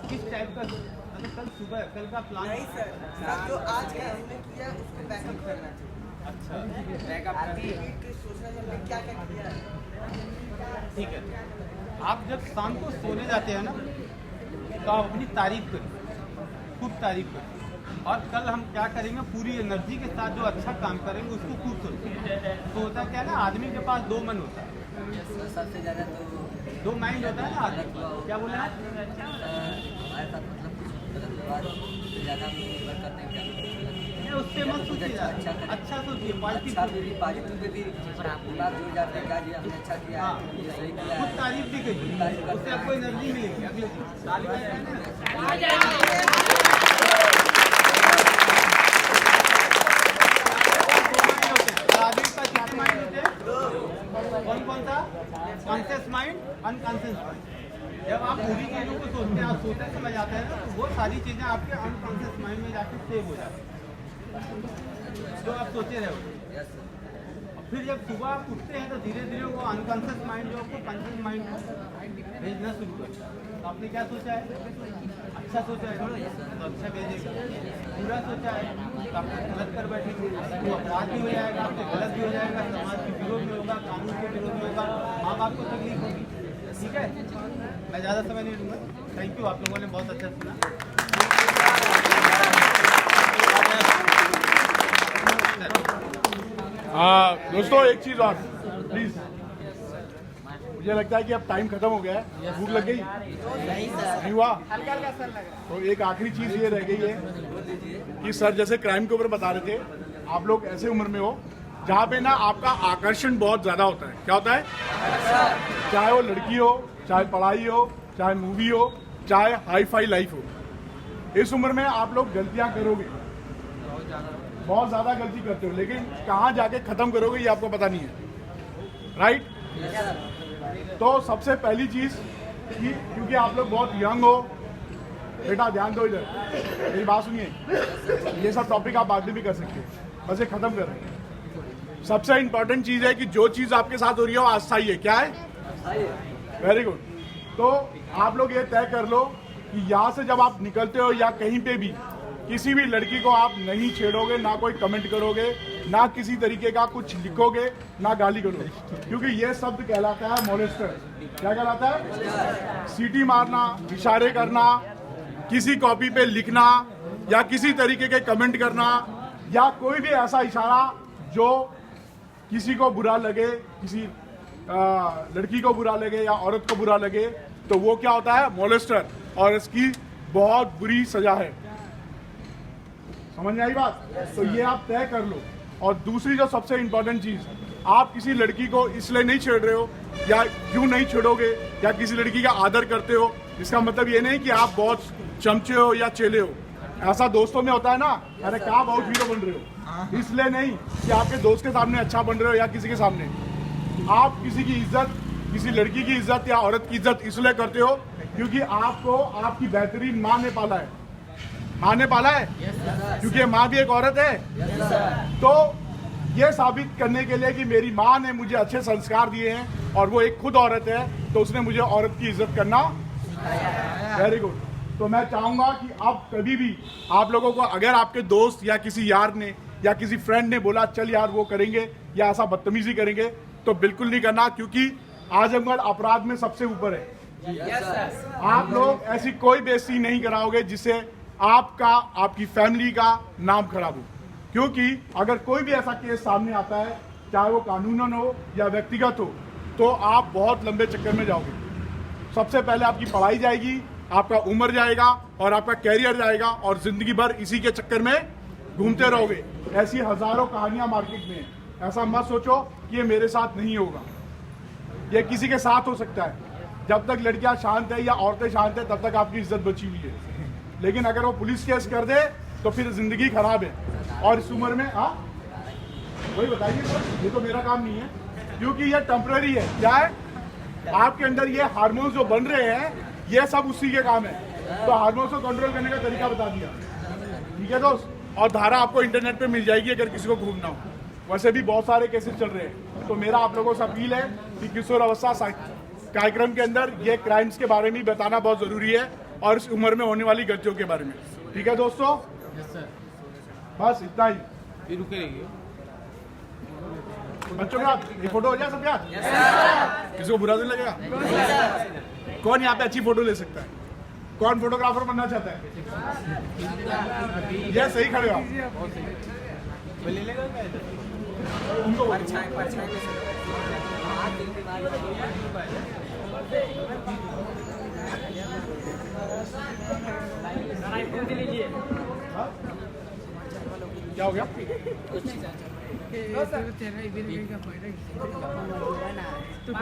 किस टाइप का? कल सुबह, कल का प्लान नहीं सर, जो आज का हमने किया उसको बैकअप करना चाहिए। अच्छा, बैकअप क्या क्या किया? ठीक है। आप जब शाम को सोने जाते हैं ना, तो आप अपनी तारीफ करिए, खूब तारीफ करिए। और कल हम क्या करेंगे, पूरी एनर्जी के साथ जो अच्छा काम करेंगे उसको खूब सोचिए। तो होता क्या है ना, आदमी के पास 2 मन होता है, सबसे ज़्यादा तो 2 माइंड होता है ना आदमी। क्या बोला है? हमारे साथ मतलब कुछ गलत बात ज़्यादा निर्भर करने का, उससे मत सोचिए, अच्छा सोचिए, पॉजिटिव पे भी दिमाग जुड़ जाते हैं। क्या किया हमने, अच्छा किया हाँ, है, ये सही किया खुद है। तारीफ भी करिए, उससे आपको एनर्जी मिलेगी अगले दिन। आदमी का क्या माइंड होते हैं? कौन सा? Conscious mind, unconscious mind. जब आप पूरी चीज़ों को सोचते हैं, आप सोचते समझ आते हैं ना, तो वो सारी चीज़ें आपके अनकॉन्शियस माइंड में जाकर सेव हो जाती हैं, जो आप सोचे रहे हो। फिर जब सुबह आप उठते हैं तो धीरे धीरे वो अनकॉन्शियस माइंड जो आपको कॉन्शियस माइंड को भेजना शुरू करता है। तो आपने क्या सोचा है? अच्छा सोचा है तो अच्छा भेजेगा, बुरा सोचा है तो आपको गलत कर बैठेंगे, तो अपराध भी हो जाएगा, आपसे गलत भी हो जाएगा, समाज के विरोध में होगा, कानून के विरोध में होगा, माँ बाप को तकलीफ होगी। ठीक है, मैं ज़्यादा समय नहीं लूँगा। थैंक यू, आप लोगों ने बहुत अच्छा सुना। दोस्तों एक चीज और प्लीज, मुझे लगता है कि अब टाइम खत्म हो गया है, भूख लग गई नहीं हुआ? तो एक आखिरी चीज ये रह गई है कि सर जैसे क्राइम के ऊपर बता रहे थे, आप लोग ऐसे उम्र में हो जहाँ पे ना आपका आकर्षण बहुत ज्यादा होता है। क्या होता है? चाहे वो लड़की हो, चाहे पढ़ाई हो, चाहे मूवी हो, चाहे हाई फाई लाइफ हो, इस उम्र में आप लोग गलतियां करोगे, बहुत ज़्यादा गलती करते हो, लेकिन कहाँ जाके ख़त्म करोगे ये आपको पता नहीं है, राइट? तो सबसे पहली चीज़ कि क्योंकि आप लोग बहुत यंग हो, बेटा ध्यान दो इधर, मेरी बात सुनिए, ये सब टॉपिक आप बाद में भी कर सकते हो, बस ये ख़त्म कर रहे हैं। सबसे इंपॉर्टेंट चीज़ है कि जो चीज़ आपके साथ हो रही है वो अस्थायी है। क्या है? Very good. तो आप लोग ये तय कर लो कि यहाँ से जब आप निकलते हो या कहीं पे भी किसी भी लड़की को आप नहीं छेड़ोगे, ना कोई कमेंट करोगे, ना किसी तरीके का कुछ लिखोगे, ना गाली करोगे, क्योंकि ये शब्द कहलाता है मोलेस्टर। क्या कहलाता है? सीटी मारना, इशारे करना, किसी कॉपी पे लिखना या किसी तरीके के कमेंट करना या कोई भी ऐसा इशारा जो किसी को बुरा लगे, किसी लड़की को बुरा लगे या औरत को बुरा लगे, तो वो क्या होता है? मोलेस्टर, और इसकी बहुत बुरी सजा है। समझ में आई बात? तो ये आप तय कर लो। और दूसरी जो सबसे इंपॉर्टेंट चीज़, आप किसी लड़की को इसलिए नहीं छेड़ रहे हो या क्यों नहीं छेड़ोगे या किसी लड़की का आदर करते हो, इसका मतलब ये नहीं कि आप बहुत चमचे हो या चेले हो। ऐसा दोस्तों में होता है ना, अरे क्या बहुत हीरो बन रहे हो, इसलिए नहीं कि आपके दोस्त के सामने अच्छा बन रहे हो या किसी के सामने। आप किसी की इज्जत, किसी लड़की की इज्जत या औरत की इज्जत इसलिए करते हो क्योंकि आपको आपकी बेहतरीन माँ ने पाला है। माँ ने पाला है, क्योंकि माँ भी एक औरत है। तो ये साबित करने के लिए कि मेरी माँ ने मुझे अच्छे संस्कार दिए हैं और वो एक खुद औरत है, तो उसने मुझे औरत की इज्जत करना। Very good. तो मैं चाहूँगा कि अब कभी भी आप लोगों को, अगर आपके दोस्त या किसी यार ने या किसी फ्रेंड ने बोला चल यार वो करेंगे या ऐसा बदतमीजी करेंगे, तो बिल्कुल नहीं करना, क्योंकि आजमगढ़ अपराध में सबसे ऊपर है। आप लोग ऐसी कोई बेइज्जती नहीं कराओगे जिससे आपका, आपकी फैमिली का नाम खराब हो, क्योंकि अगर कोई भी ऐसा केस सामने आता है, चाहे वो कानूनन हो या व्यक्तिगत हो, तो आप बहुत लंबे चक्कर में जाओगे। सबसे पहले आपकी पढ़ाई जाएगी, आपका उम्र जाएगा और आपका कैरियर जाएगा, और जिंदगी भर इसी के चक्कर में घूमते रहोगे। ऐसी हजारों कहानियां मार्केट में हैं। ऐसा मत सोचो कि ये मेरे साथ नहीं होगा, ये किसी के साथ हो सकता है। जब तक लड़कियां शांत है या औरतें शांत है, तब तक आपकी इज्जत बची हुई है, लेकिन अगर वो पुलिस केस कर दे तो फिर जिंदगी खराब है। और इस उम्र में वही बताइए सर, ये तो मेरा काम नहीं है, क्योंकि ये टेम्पररी है। क्या है? आपके अंदर ये हार्मोन्स जो बन रहे हैं, ये सब उसी के काम है। तो हार्मोन्स को कंट्रोल करने का तरीका बता दिया, ठीक है दोस्त। और धारा आपको इंटरनेट पे मिल जाएगी अगर किसी को घूमना हो। वैसे भी बहुत सारे केसेस चल रहे हैं। तो मेरा आप लोगों से अपील है कि किशोर अवस्था कार्यक्रम के अंदर ये क्राइम्स के बारे में बताना बहुत ज़रूरी है, और इस उम्र में होने वाली गलतियों के बारे में। ठीक है दोस्तों? बस इतना ही। बच्चों का ये फोटो हो जाए सब यार? किसी को बुरा नहीं लगेगा? कौन यहाँ पे अच्छी फोटो ले सकता है? कौन फोटोग्राफर बनना चाहता है? ये सही खड़े हो आप। उनको क्या हो गया? तो